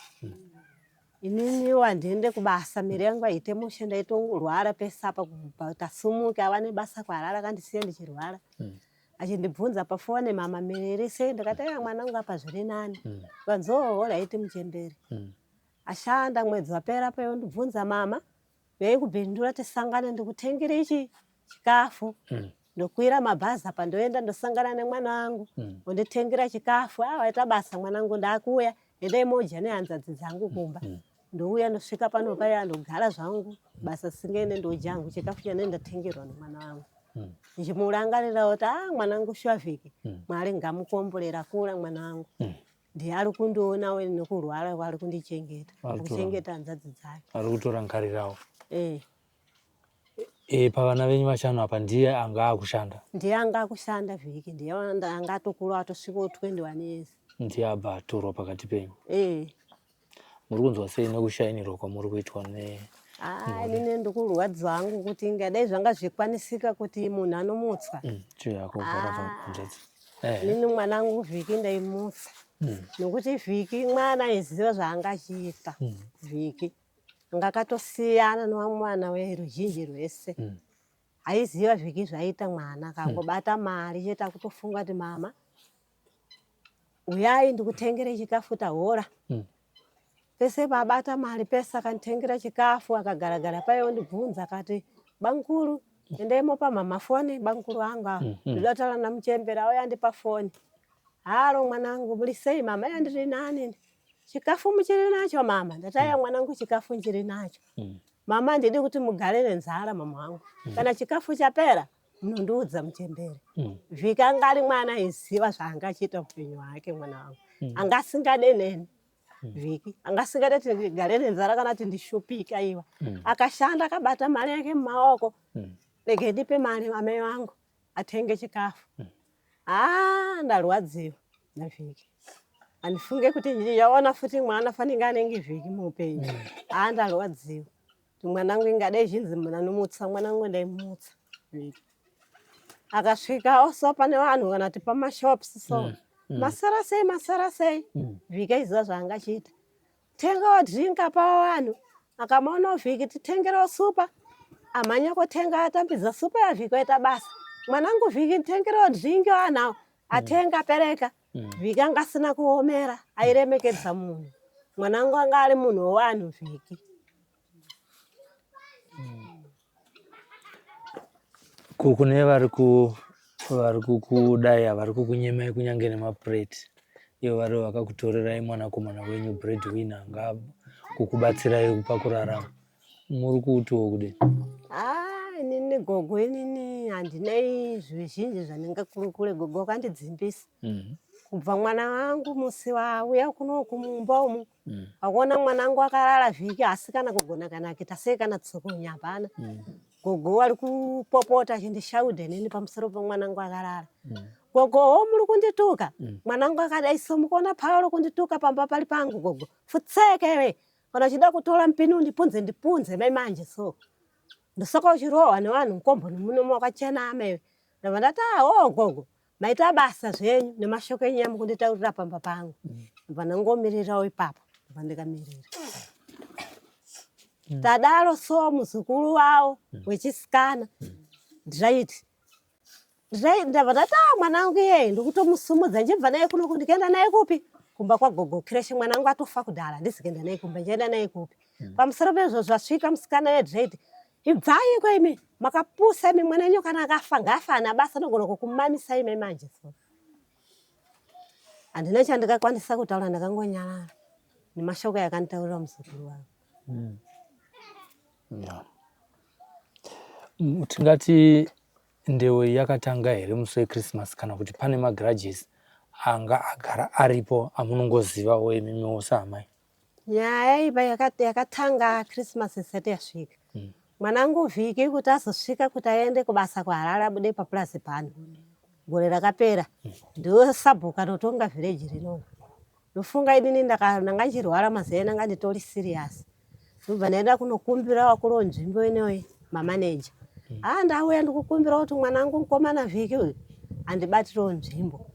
Inini wandiende kubasa miri yangu aite mushe ndaitorwara pesa apa tasumuka wane basa kuHarare akandisiya ndichirwara. Achindibvunza pafone mama miriri sei ndakati mwanangu apa zviri nani. Vanzoho raiti muchemberi. Ashanda mwedzi wapera payo ndibvunza mama veikubhindura tisangane ndikutengere ichi chikafu. Ndokwira mabhazi apa ndoenda ndosangana nemwana wangu. Ndotengera chikafu. Waita basa mwanangu ndakuya. Endai moja nehanzadzi dzangu kumba. Ndouya ndosvika pano paya ndogara zvangu. Basa singene ndojangu chikafu chanenda tengerwa nemwana wangu. Ndichimurangarira kuti mwanangu shavhiki. Mwari ngamukomborera kura mwana wangu. Ndiye ari kundiona we nekurwara kwari kundichengeta. Kuchengeta hanzadzi dzake. Ari kutorangarirawo. Pavana venyu vashanu apa ndiye anga akushanda? Ndiye anga akushanda vhiki. Ndiye anga atokura atosvikawo 21 years. Ndiye abva atorwa pakati penyu? Muri kunzwa sei nekushainirwa kwamuri kuitwa ne? Inini ndikurwadza hangu kuti ngadai zvanga zvikwanisika kuti munhu anomutswa. Chiyako kunzvadza. Inini mwanangu vhiki ndaimutsa. Nokuti vhiki mwana aiziva zvaangachiita. Vhiki ngakatosiyana nomwana weruzhinji rwese. aiziva vhiki zvaita mwana kangobata mari chete kutofunga kuti mama uyai ndikutengere chikafu tahora. Pese babata mari pesa akanditengera chikafu akagaragara paiwo ndibvunza akati bankuru endemo pa mama foni bankuru anga ndotala na mchembera auya ndipa foni. Halo mwanangu mulisei mama yandiri nani chikafu muchiri nacho mama ndataya mwanangu chikafu nchiri nacho. Mama ndidi kuti mugare nenzara mama wangu kana chikafu chapera munondiudza mchembere. Vhika ngari mwana iziva zvaangachita upenyu hwake mwana wangu angasingade neni vhiki angasingade kuti gare nenzara kana kuti ndishupika iwa akashanda akabata mari yake mumaoko rege ndipe mari amai wangu atenge chikafu. Ndarwadziwa navhiki andifunge kuti ndiyaona futi mwana faninga anenge vhiki muupenyu. Ndarwadziwa mwanangu ingade zhinzi munomutsa mwanangu ndaimutsa vhiki. Akasvika osopa nevanhu kana kuti pamashops so masara sei vhiki aiziva zvaangachita. Tengawo drinka pawo vanhu akamaona vhiki titengerawo supa amhanya kutenga atambidza supa yavhiki oita basa. Mwanangu vhiki titengerawo drinki wanhawo atenga apereka. Vhiki angasina kuomera airemekedza munhu. Mwanangu anga ari munhu wevanhu vhiki. Kune vari kukudaya vari kukunyemai kunyange nemapureti iyo vari vakakutorerai mwanakomana wenyu breadwinner nga kukubatsirai pakurarama muri kuutiwo kudini? Inini gogo inini handinei zvizhinji zvandingakurukure. Gogo akandidzimbisa kubva mwana wangu musi wauya kuno kumumba umu akuona mwanangu akarara vhiki asi kana kugona kana kuita sei kana tsokonya hapana. Gogo ari kupopota achindishaudha inini pamusoro pemwanangu akarara. Gogo muri kundituka mwanangu akadai somukuona pauri kundituka pamba pali pangu gogo futsekewe kana uchida kutora mpini ndipunze mai manje so ndosaka uchirohwa nevanhu mukomboni muno makachena amewe ndavandati gogo maita basa zvenyu nemashoko enyu amukunditaurira pamba pangu vanangomirirawo ipapo vandikamirira. Tadaro so muzukuru wavo wechisikana ndiraiti ndavandati mwanangu iye ndikutomusumudza ndibva naye kuno ndikaenda naye kupi kumba kwagogo kreshe mwanangu atofa kudhara ndizikaenda naye kumba ndienda naye kupi. Pamusoro pezvo zvasvika musikana wedreiti ibvai kwaimi makapusa imi mwana wenyu kana akafa ngafana basa nogona kukumamisa ime manje so handina chandingakwanisa kutaura ndakangonyarara nemashoko yakanditaurira muzukuru wangu. Tingati ndeu yakatanga here musi weChristmas kana kuti pane magrudges anga agara aripo amunongozivawo imimi samai? Nyaya iba yakatanga Christmas isati yasvika. Mwanangu vhiki kuti azosvika kuti aende kubasa kwaharara bude paplazi pano gore rakapera ndosabhuka notonga village rino. Ndofunga inini ndanga nchirwara mazena anga nditori serious. Ndobva ndaenda kunokumbira wakuru wenzvimbo ineyo mamaneja. Ndauya ndikukumbira kuti mwanangu mukomana vhiki uyu andibatirawo nzvimbo.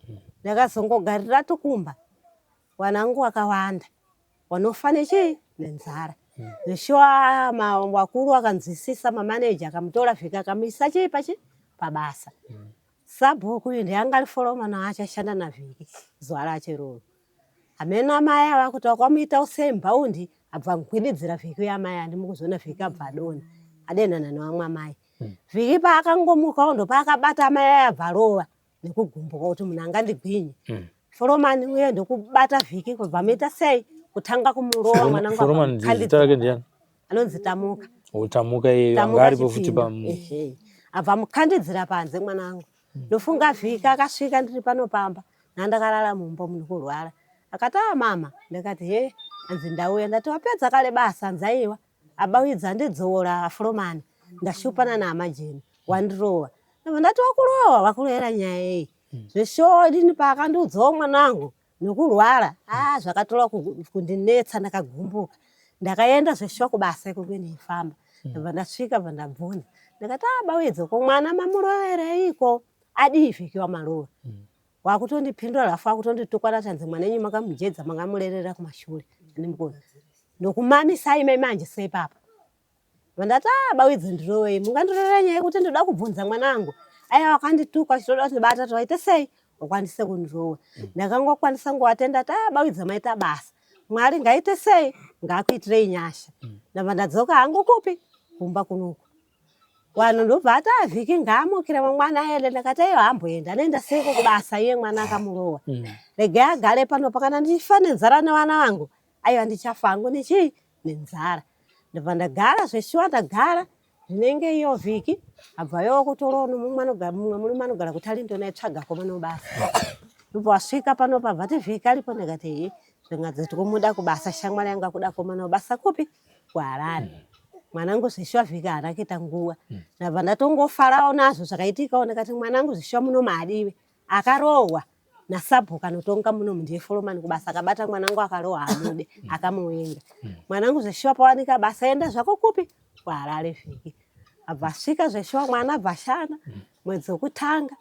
Ndakazongogarira tukumba wanangu wakawanda wanofane chii nenzara. Zveshuwa wakuru akanzwisisa mamaneja akamutora vhiki akamuisa chii pabasa. Sabhuku uyu ndiyanga ari foromana achashanda navhiki zuva racho iroro. Hamena mai ava kuti wakamuita usembaundi abva ngwinidzira vhiki yamai handimukuzona vhiki abva adona adenana nevamwe amai. Vhiki paakangomukawo ndopaakabata amai abva rova nekugumbuka kuti munhu angandigwinye. Foromani uye ndokubata vhiki kubva muita sei kutanga kumurova mwanangu. Foromani zita rake ndiani? Anonzi Tamuka. Tamuka iye anga aripo futi abva mukandidzira panze mwanangu. Ndofunga vhiki akasvika ndiri pano pamba nandakarara mumba muri kurwara. Akati mama ndakati anzi ndauya ndati wapedza kale basa nzaiwa abawidza ndidzora foromani ndashupana naamajeni wandirowa. Ndati wakurowa wakurera nyaya iyi. Zvesho ndini paakandiudzawo mwanangu nokurwara zvakatora kundinetsa ndakagumbuka. Ndakaenda zvesho kubasa ikoko neifamba. Ndabva ndasvika ndabvunza ndakati bawidza ko mwana mamurovere iko adii vhiki wamarova. Wakutondipindura rafu akutonditukwana tanzi mwana wenyu makamujedza makamurerera kumashure. Ndokumamisa ime manje sei papa. vandati bawidze ndirowe mungandiroora nyaya yekuti ndoda kubvunza mwanangu aiwa wakandituka chitoda kundibata waite sei wakwanise kundirowa ndakangokwanisa nguwatenda bawidze maita basa Mwari ngaite sei ngakuitirei nyasha ndabva ndadzoka hangu kupi kumba kunuku vanhu ndobva vhiki ngaamukire mwana ende ndakati iyo hamboenda anoenda seiko kubasa iye mwana akamurowa regai agare pano pakana ndichifa nenzara nevana vangu aiwa ndichafa hangu nechii nenzara ndabva ndagara zveshuwa ndagara zvinenge iyo vhiki abvayo kutorowo mumwe murume anogara kuti alindona itsvaga komano basa ndobva wasvika pano pabvati vhiki alipo ndikati zvingadzoti kumuda kubasa shamwari yanga kuda komano basa kupi kuHarare mwanangu zvishuwa vhiki haana kuita nguwa ndabva ndatongofarawo nazvo zvakaitikawo ndikati mwanangu zvishuwa muno maadiwe akarohwa nasabhuka notonga muno mundiye foromani kubasa akabata mwanangu akarohwa hamude akamuwenga mwanangu zvishuwa pawanika basa enda zvako kupi kuHarare vhiki abva asvika zveshuwa mwana abva ashanda mwedzi wekutanga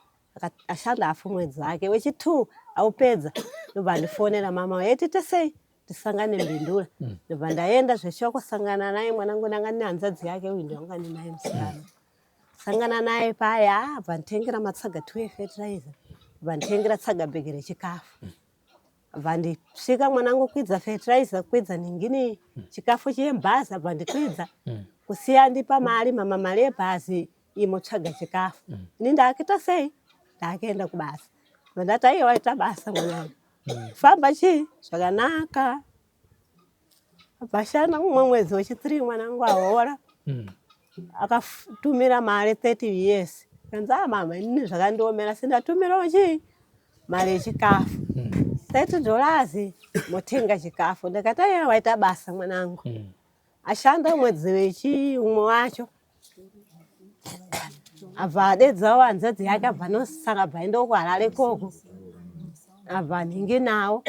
ashanda afu mwedzi wake wechi2 aupedza ndobva ndifonera mama yetite sei tisangane Bindura ndobva ndaenda zveshuwa kusangana naye mwanangu ndanga ndine hanzvadzi yake uyu ndanga ndinaye musikana sangana naye paya abva nditengera matsaga 2 fertilizer abva nditengera tsaga bhegi rechikafu abva ndisvika mwanangu kwidza fertilizer kwidza ningini chikafu chiyembhazi abva ndikwidza kusiya ndipa mari mama mari yebhazi imotsvaga chikafu ini ndaakita sei ndaakaenda kubasa ndati aiwa waita basa mwanangu famba chii zvakanaka abvashanda mumwe mwedzi wechi3 mwanangu ahora akatumira mari 30 years kanzi mama inini zvakandiomera sindatumirawo chii mari yechikafu $30 motenga chikafu ndakati aiwa waita basa mwanangu ashanda mwedzi wechi1 wacho abva adedzawo hanzvadzi yake abva nosaka abva aenda kuHarare koko abva ningi nawo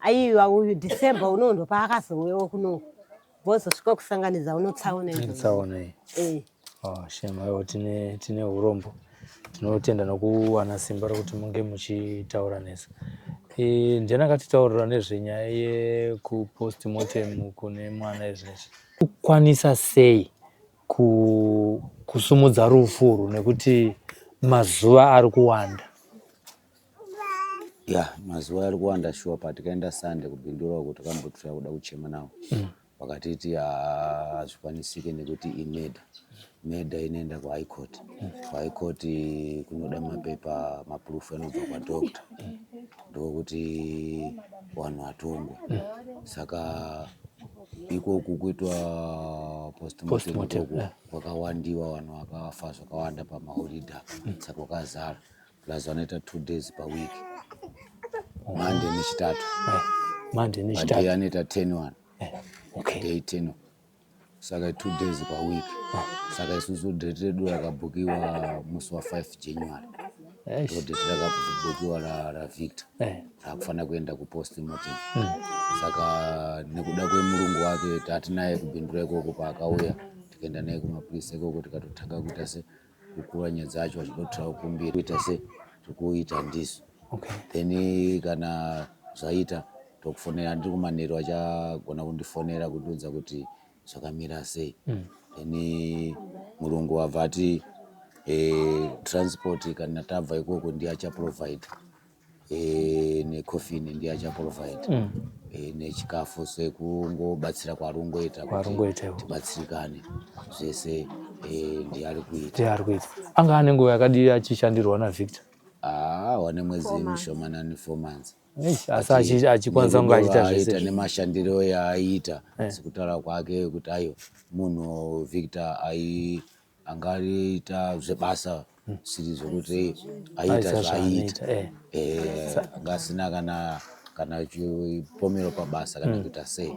aiwa uyu December unondo paakazouyawo kunoku vozosvika kusanganidza unotsaona shema iwo tine urombo tinotenda nokuwana simba rokuti munge muchitaura nesu ndinakatitaurira nezvenyaya yekupostmortem kune mwana izvezvi kukwanisa sei kusumudza rufu nekuti mazuva ari kuwanda mazuva ari kuwanda shuwa patikaenda Sunday kubindura kuti kambotura kuda kuchema nawo wakatiti hazvikwanisike nekuti imedha inoenda kuHigh Court kuHigh Court kunoda mapepa maproof anobva kwadoctor ndokuti vanhu vatongwe saka ikoku kuitwa postmortem kwakawandiwa vanhu vakafa zvakawanda pamaholiday saka wakazara plus vanoita 2 days per week Monday nechitatu anoita 10 day 10 saka 2 days per week saka isusu date redu rakabhukiwa musi wa5 January ndo date rakabhukiwa raVictor rakufanira kuenda kupostmortem saka nekuda kwemurungu wake tati naye kubindura ikoko paakauya tikaenda naye kumapolisi ikoko tikatotanga kuita se kukura nyaya dzacho vachidotora kumbiri kuita se tikuita ndisu then kana zvaita tokufonera ndiri kumanheru vachagona kundifonera kundiudza kuti zvakamira sei then murungu wabva ati transport kana tabva ikoko ndiye achaprovide necoffin ndiye achaprovide nechikafu sekungobatsira kwarungoita kuti tibatsirikane zvese ndiye ari kuita anga ane nguva yakadii achishandirwa naVictor wane mwedzi mishomanani 4 months asi achikwanisa kunge achiita zvese nemashandiro yaaiita sekutaura kwake kuti ayo munhu Victor angariita zvebasa siri zvokuti aita zvaiita ngasina kana chipomero pabasa kana kuita sei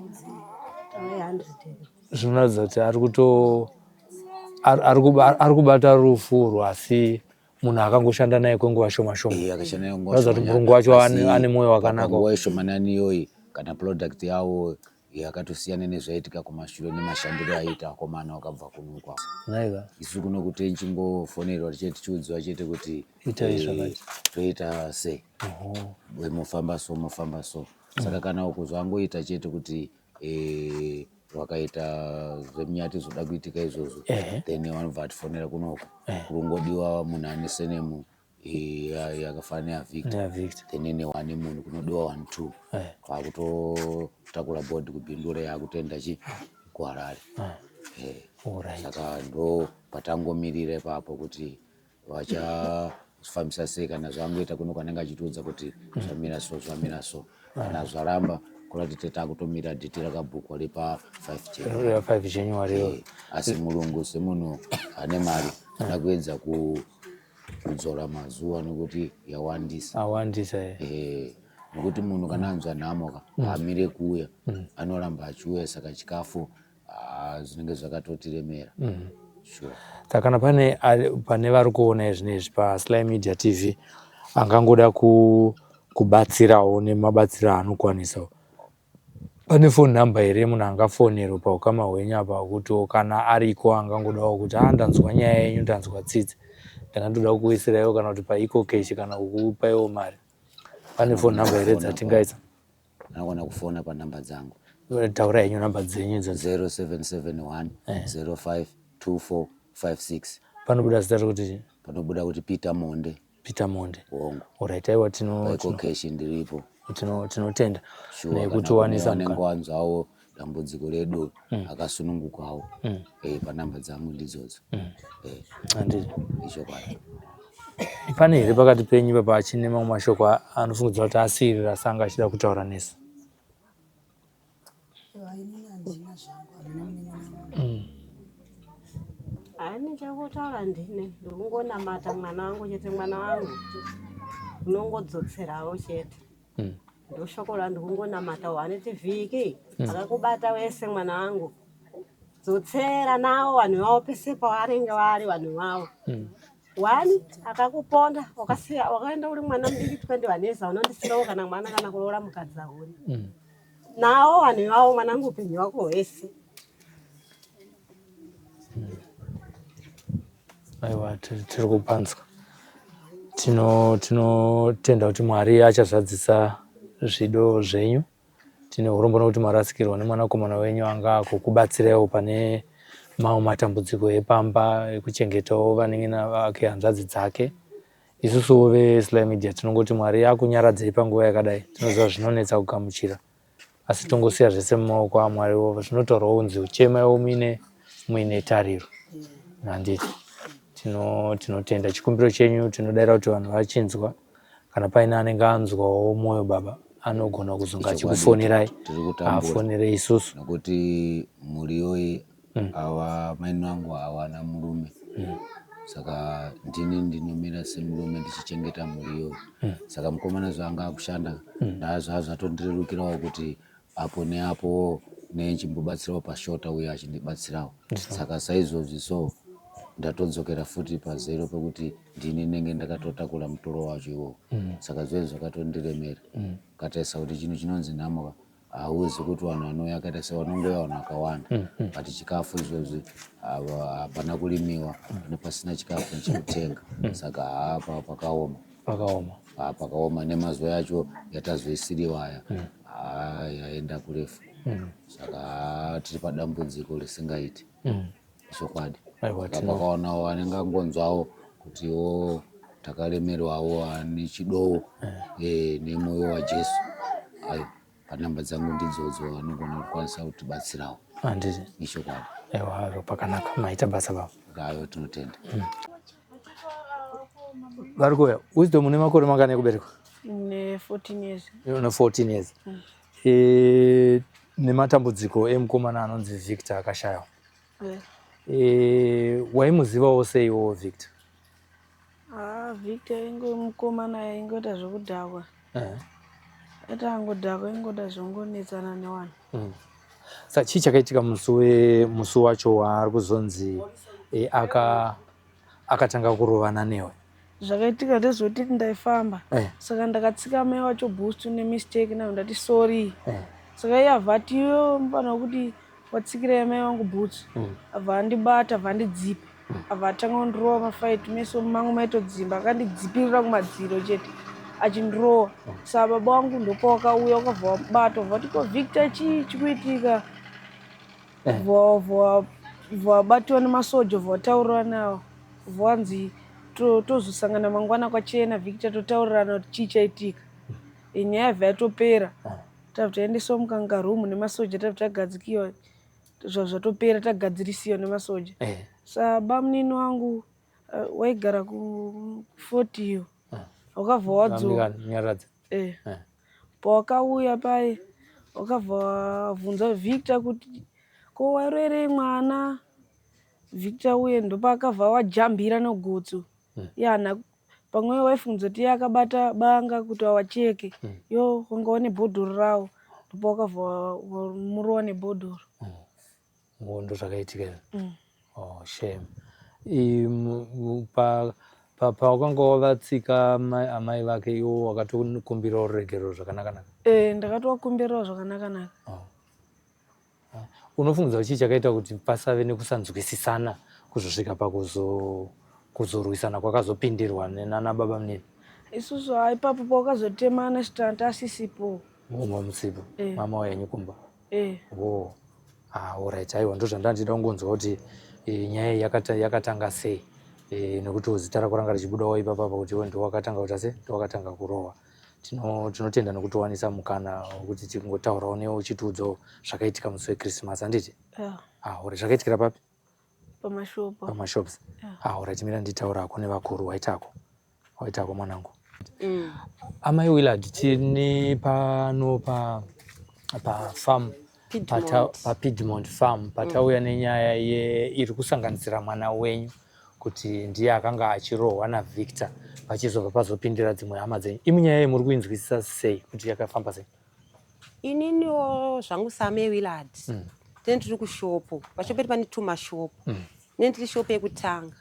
zvinoratidza kuti ari kubata rufu asi munhu akangoshanda naye kwenguva shoma akashanda kuti murungu wacho ane mwoyo wakanaka nguva ishomanani iyoyi kana product yawo yakatosiyana nezvaitika kumashure nemashandiro aiita akomana wakabva kunukwa isu kuno kuti nchingofonerwa tichiti tichiudziwa chete kuti toita sei mofamba so saka kana ukuzvangoita chete kuti wakaita zveminyati zvoda kuitika izvozvo then vanobva vatifonera kunoko kurungodiwa munhu ane senemu yakafanira Victor then newane munhu kunodiwa 1 2 kwakutotakura board kubhindura yakutoenda kuHarare. Saka ndo patangomirira ipapo kuti vachafambisa sei kana zvangoita kuno kwanenge achitiudza kuti zvamira so kana zvaramba kurati takutomira date rakabhukwa lepa 5 January. Asi mulungu semunhu ane mari ndakuedza kudzora mazuva nekuti yawandisa nekuti munhu kana anzwa nhamo amire kuuya anoramba achiuya saka chikafu zvinenge zvakatotiremera. Saka kana pane vari kuona zvinezvi paSly Media TV angangoda kubatsirawo nemabatsiro anokwanisa, pane phone number here munhu angafonera paukama hwenyu apa kuti kana ariko angangodawo kuti ndanzwa nyaya yenyu, ndanzwa tsitsi, ndandoda kukuisiraiwo kana kuti paiko cash kana kukupaiwo mari, pane phone number here dzatingaisa? Anogona kufona panhamba dzangu. Taura henyu namba dzenyu 0771 052456. Panobuda zita kuti panobuda kuti Peter Monde. Wongo. Alright, aiwa paiko cash ndiripo. Tinotenda nekuti wanisa mukwanzawo dambudziko redu akasunungukawo panhamba dzangu ndidzodzo. Icho kwadi. Pane here pakati penyu papa achine mamwe mashoko anofungidzwa kuti asirira sanga achida kutaura nesi? Haini chakutaura ndine ndokungonamata mwana wangu chete, mwana wangu unongodzotserawo chete. Ndoshoko randikungonamata waneti vhiki akakubata wese mwana wangu, dzotsera nawo vanhu vavo pese pavanenge vari vanhu vavo. Wani akakuponda wakaenda uri mwana mudiki 20 vaneza unondisirawo kana mwana kana kuroora mukadzi aone nawo vanhu vavo mwanangu upenyu wako wese. Aiwa, tiri kupanzwa. Tinotenda kuti Mwari achazadzisa zvido zvenyu. Tine urombo nokuti marasikirwa nemwanakomana wenyu anga kukubatsirawo pane mamwe matambudziko epamba ekuchengetawo vanenge vake hanzvadzi dzake. Isusu veSly Media tinongoti Mwari akunyaradzei panguva yakadai. Tinoziva zvinonetsa kugamuchira, asi tongosiya zvese mumaoko aMwari. Zvinotaurawo kunzi uchemaiwo muine tariro. Handiti tinotenda chikumbiro chenyu, tinodara kuti vanhu vachinzwa. Kana paine anenge anzwawo mwoyo baba anogona kuzonga achikufonerai, afonere isusu nokuti muriyo ava maino angu hawana murume, saka ndini ndinomira semurume ndichichengeta muriyo. Saka mukomana zvanga akushanda zvazvatondirerukirawo kuti apo neapo nechimbobatsirawo pashota uye achindibatsirawo. Saka saizvozvi so ndatodzokera futi pazero pekuti ndini nenge ndakatotakura mutoro wacho iwowo. Saka zvese zvakatondiremera. Kataisa kuti chinhu chinonzi nhamo hauzi kuti vanhu vanouya akaita sevanongoya vanhu vakawanda, but chikafu izvozvi hapana kurimiwa, pasina chikafu chekutenga. Saka hapa pakaoma nemazuva yacho yatazoisiriwa aya yaenda kurefu. Saka tiri padambudziko risingaiti. Chokwadi. Pakaonawo vanenge angonzwawo kutiwo takaremerwawo nechidowo nemwoyo waJesu. Panhamba dzangu ndidzodzo vanogona kukwanisa kutibatsirawo. Handiti. Ichokwadi. Aiwa, pakanaka, maita basa baba. Ngayo tinotenda. Vari kuuya, Wisdom une makore mangani ekuberekwa? Ne 14 years. Una 14 years. Nematambudziko emukomana anonzi Victor akashayawo. Waimuzivawo seiwo Victor? Victor mukomana ingoita zvekudhakwa. Angodhakwa ingoda zvongonetsana nevanhu. Saka chii chakaitika musi wacho waari kuzonzi akatanga kurovana newe? Zvakaitika ndezvoti ndaifamba, saka ndakatsika mai wacho boost nemistake nayo ndati sorry. Saka iye abva ati iwe mufanira kuti watsikira mai wangu boots, abva andibata abva andidzipa, abva atanga kundirowa mafaiti meso mangu maitodzimba, akandidzipirira kumadziro chete achindirowa. Saka baba wangu ndopa wakauya wakabva wabata, wabva kuti ko Victor chii chikuitika? vabatiwa nemasoja vataurwa nawo vanzi tozosangana mangwana kwachena Victor totaurirana kuti chii chaitika. Nyaya yabva yatopera tabva taendeswa mukangarumu nemasoja tabva tagadzikiwa zvatopera tagadzirisiwa nemasoja. Sabamunini wangu waigara ku40 iyo wakabva wadzoka pawakauya pai wakabva wabvunza Victor kuti ko wairere mwana. Victor uye ndopakabva wajambira negotso yana pamwe waifunza kuti yakabata banga kuti wacheke yo wanga wane bhodhoro rawo ndopakabva murowa nebhodhoro. Ngondo zvakaitika. Oh shame. Pakanga wavatsika amai vake iwo wakatokumbirawo ruregero zvakanaka. Ndakatokumbirawo zvakanaka. Unofungidzwa chii chakaita kuti pasave nekusanzwisisana kuzosvika pakuzorwisana kwakazopindirwa nana baba munini? Isusu ipapo pawakazotemana chitanda asisipo. Mumwe musipo mama wayanyikumba. Alright, aiwa ndozvandandida kungonzwa kuti nyaya yakatanga sei nekuti zita rako ranga richibuda waipapa kuti wewe ndiwe wakatanga kuti ndowakatanga kurowa. Tinotenda nekutowanisa mukana wekuti tingotaurawo newe uchitiudzawo zvakaitika musi weChristmas handiti? Alright, zvakaitikira papi? Pamashops. Alright, mira nditaurako nevakuru waitako mwanangu. Amai Willard tini pano farm pa Piedmont Farm patauya nenyaya iri kusanganisira mwana wenyu kuti ndiye akanga achirohwa naVictor pachizobva pazopindira dzimwe hama dzenyu. Imi nyaya muri kuinzwisisa sei kuti yakafamba sei? Ininiwo zvangu same Willard. Tiri kushopo. Pashopo pane tumashopo. Ndiri shopo yekutanga.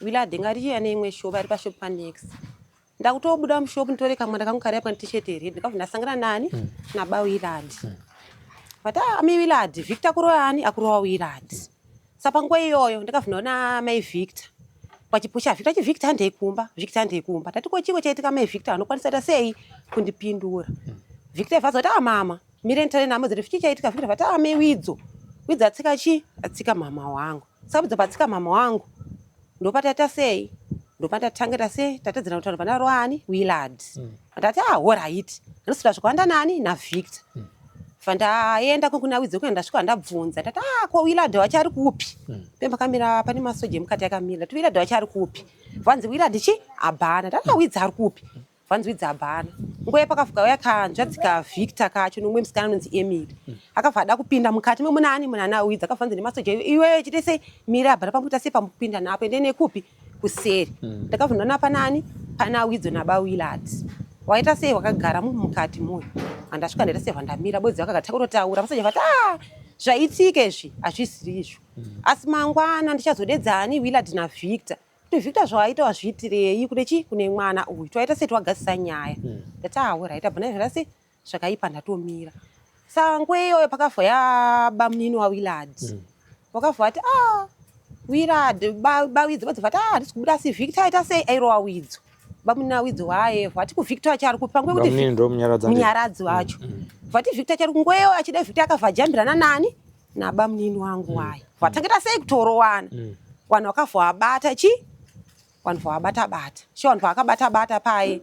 Willard ngari ane imwe shopo ari pashopo panext. Ndakutobuda mushopo nditoreka mwana kangu kari apa t-shirt red. Ndikabva ndasangana nani? Naba Willard. But ami Willard Victor kuroyani akurowa Willard. Sapa nguva iyoyo ndakabva ndaona mai Victor. Pachipusha Victor handeikumba. Tati ko chiko chaitika mai Victor anokwanisa sei kundipindura. Victor vaza kuti mama mirentare namo dziri fichi chaitika Victor vati mai Widzo atsika chi atsika mama wangu. Saka dzapatsika mama wangu ndopata sei ndopatatangeta sei tatedzera kuti pana roani Willard. Ndati alright ndosvika zvakwanda nani na Victor. Fandaenda kuna Widzo kuenda svika ndabvunza tati ko Willard wachari kupi? Pemba kamera pane masoja mukati yakamira. Tu Willard wachari kupi? Vanzi Willard chi abhana. Tati Widzo ari kupi? Vanzi Widzo abhana. Nguva pakafuka yakanzva tsika Victor kacho nomwe musikana unonzi Emily. Akabva ada kupinda mukati memunani munana Widzo akafanza nemasoja iwe chite sei mira abhana pamuta sei pamupinda napo ende nekupi kuseri. Ndakabva ndaona panani pana Widzo naba Willard. Waita sei wakagara mukati muno. Andasvika ndaita sei vandamira bodzi vakagata kutotaura masoja vati zvaitika izvi hazvisiri izvo. Asi mangwana ndichazodedzani Willard na Victor. Kuti Victor zvawaita wazviitirei kune mwana uyu. Twaita sei twagasisa nyaya. Ndati alright abhana zvase zvakaipa ndatomira. Sangwe iyoyo pakabva yaba munini waWillard. Wakabva ati Willard ba Widzo vati handisi kubuda si Victor aita sei airowa Widzo. Bamunina Widzo waye vati ku Victor achari kupangwe kuti ndo munyaradzi wacho. Vati Victor achari kungweyo achida Victor akabva jambirana nani na bamunini wangu waye. Vatangeta sei kutorowana. Vanhu vakabva vabata chi? Vanhu vabata. Sho vanhu vakabata pai.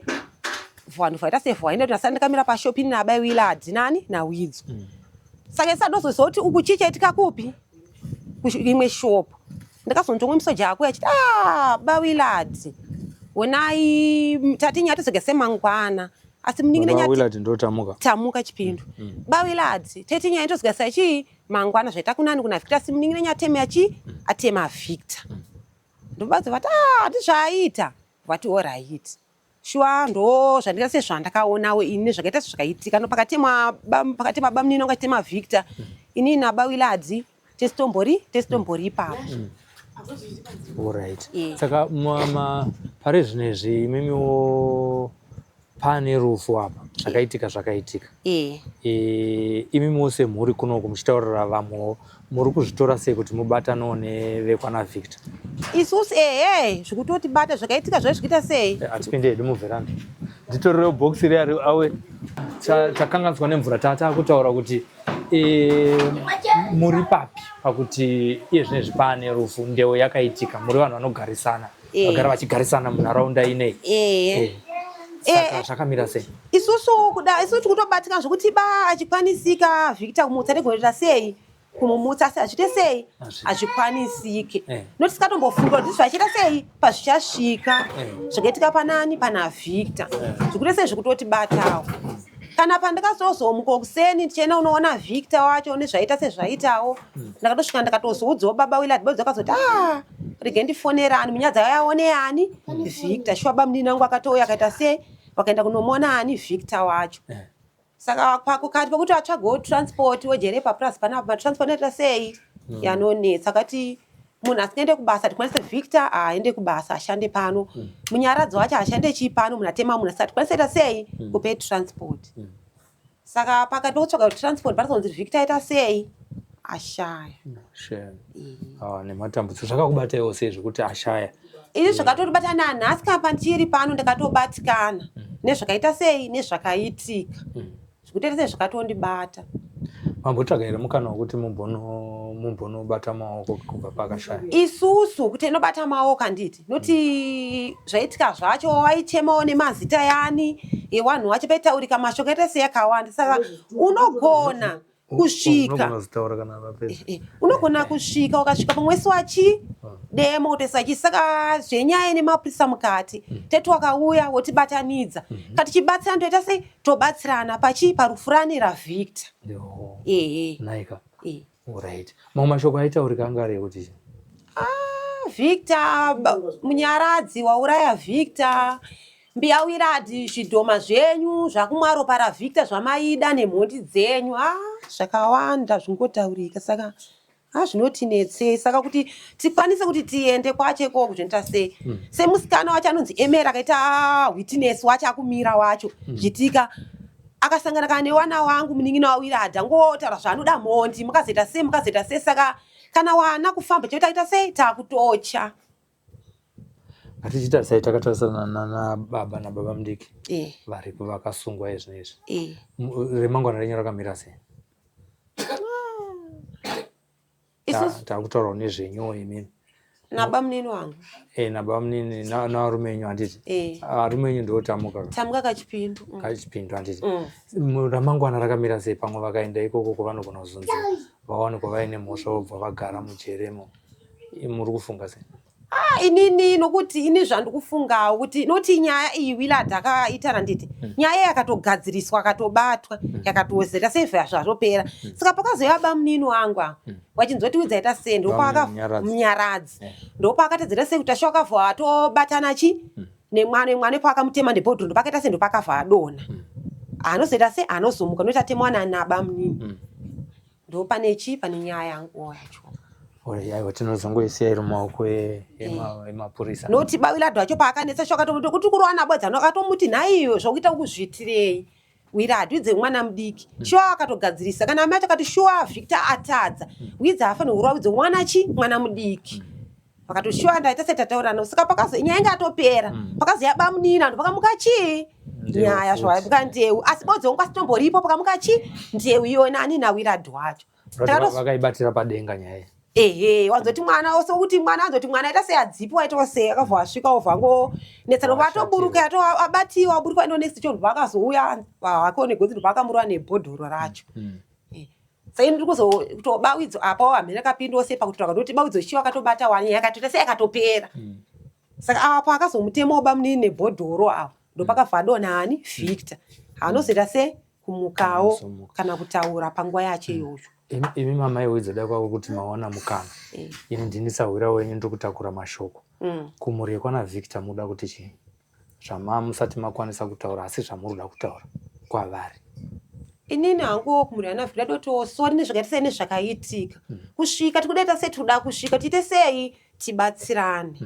Vanhu vaita sei vaenda ndasandikamira pa shopping na bai Willard nani na Widzo. Saka sadozoti ukuchichaitika kupi? Kuimwe shop. Ndakazonzomwe musoja ako achiti ba Willard. Wenai tati nyati segese mangwana asi mningine nyati Willard ndo tamuka chipindu ba Willard tati nyati segese chi mangwana zvaita kunani kuna Victor asi mningine nyati teme achi atema Victor ndobadzo vati atizvaita vati alright shwa ndo zvandika se zvandakaonawo ini zvakaita zvakaitika no pakati bamunini ngatema Victor ini na ba Willard testombori papa. Alright. Saka pari zvinezvi imimiwo pane rufu apa zvakaitika. Imi mose muri kuno kumuchitaurira vamwe muri kuzvitora sei kuti mubatanawo nevekwana Victor? Isusu zvekutoti bata zvakaitika zvaizvikuita sei? Atipinde hedu muvheranda. Nditorirewo box riyari awe chakanganiswa nemvura tatakutaura kuti muri papi pakuti iye zvinezvi pane rufu ndeu yakaitika muri vanhu vanogarisana vagara vachigarisana munharaunda inei saka zvakamira sei? Isusu kuda isusu tikutobatika zvokuti achikwanisika Victor kumutsa negorera sei kumumutsa asi achite sei achikwanisike noti tikatombofunda kuti zvachiita sei pazvichasvika zvakaitika panani pana Victor zvikuita sei zvekutotibatawo kana pandakazozomuka kuseni tichena unoona Victor wacho nezvaita sezvaitawo ndakatosvika ndakatozoudzawo baba Willard bodza akazoti rege ndifonerani munyadza yaone ani Victor shwaba mnini wangu akatouya akaita sei wakaenda kunomona ani Victor wacho saka pakukati pakuti atsvagawo transport wejerepa plus panapa transport neta sei yanonetsa akati munhu asingende kubasa tikwanise Victor aende kubasa ashande pano munyaradzo wacho ashande chipano munhu atema munhu asati tikwanise sei kupe transport saka pakati pakutsvaga transport parizonzi Victor aita sei ashaya nematambudziko zvakakubataiwo sei zvekuti ashaya izvi zvakatobatana nhasi kapa ndiri pano ndakatobatikana nezvakaita sei nezvakaitika zvikuita sei zvakatondibata mambotsvaga here mukana wekuti mumbonobata maoko kubva pakashaya isusu kuti inobata maoko handiti noti zvaitika zvacho waichemawo nemazita yani ewanhu wacho paitaurika mashoko aita sei akawanda saka unogona kusvika ukasvika pamwesi wachi demo utesachi saka zvenyaya nemapurisa mukati tetu wakauya wotibatanidza kati chibatsira ndoita sei tobatsirana pachi parufurani raVictor naika right mamwe mashoko aitaurika angarei kuti Victor munyaradzi wauraya Victor mbiya Willard zvidhoma zvenyu zvakumwaro para Victor zvamaida nemhondi dzenyu zvakawanda zvingotaurika saka zvinotinetsei saka kuti tikwanise kuti tiende kwacheko kuzvinoita sei semusikana wacho anonzi Emera akaita witness wacho akumira wacho zvitika akasangana kana newana wangu munin'ina waWillard angotaura zvaanoda mhondi mukazoita sei saka kana wana kufamba choitaita sei takutocha ngatichita sei takatarisana nababa nababa mudiki varipo vakasungwa izvi remangwana renyu rakamira sei? Takutaurawo nezvenyu imini nababa munini wangu nababa munini narume wenyu handiti arume wenyu ndotamuka kachipindu handiti ramangwana rakamira sei pamwe vakaenda ikoko kwavanogona kuzunziwa vawanikwa vaine mhosva vobva vagara mujeremo muri kufunga sei? Inini nokuti ini zvandikufungawo kuti noti nyaya iyi Willard akaita handiti nyaya yakatogadziriswa akatobatwa yakatozeta sefa zvazvopera saka pakazoya baba munini wangu wachinzotiudza ita sei ndopamunyaradzi ndopakatedzera sei kuti ashoka vha atobatana chi nemwana pakamutema ndebhodhoro ndopakaita sei ndopakavha adona anozoita sei anozomuka noti atemwa nababa munini ndopane chi pane nyaya yangu yacho aiwa tinozongoisiya iri mumaoko emapurisa noti Willard wacho paakanetsa shoka kuti kurowana bodzano akatomuti nhaiyo zvokuita kuzviitirei Willard widze mwana mudiki shuwa akatogadzirisa kana mai akati shuwa Victor atadza widze afanira kurwa widze mwana chi mwana mudiki pakatoshuwa ndaita setataurana saka pakazo nyaya ingatopera pakazoya baba munini ndopakamuka chi nyaya zvaibuka ndeu asi bodzo ngasitombo pakamuka chi ndeu iyona ani naWillard wacho vakaibatira padenga nyaya wanzoti mwana ose kuti mwana anzoti mwana aita sei adzipiwa aita sei akavha asvika ovhango netsano vatoburuka ato abatiwa aburuka ndo next chonto vakazouya vakone godzi ndo vakamurwa nebhodhoro racho sai ndiri kuzotobawidzo apa hamene kapinda sei pakuti vakatoti bawidzo chiwa akatobata wani yakatoita sei akatopera saka apa akazomutema baba munini nebhodhoro apo ndo pakavha dona ani Victor anozoita sei kumukawo kana kutaura panguva yacho iyoyo imi mamai wedzoda kwako kuti mawana mukana ini ndinisahwira wenyu ndokutakura mashoko kumhuri yekwana Victor muda kuti chii musati makwanisa kutaura asi zvamuruda kutaura kwavari? Inini hangu kumhuri yana Victor doto sori nezvakaita sei nezvakaitika kusvika tikudaita sei tikuda kusvika tiite sei tibatsirane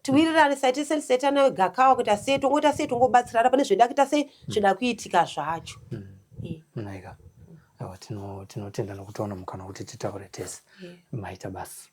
tiwirirane saite sei setana wegakawa kuti sei tongoita sei tongobatsirana pane zveda kuita sei zveda kuitika zvacho naika tinotenda nokutaona mukana kuti titaure tese maita basi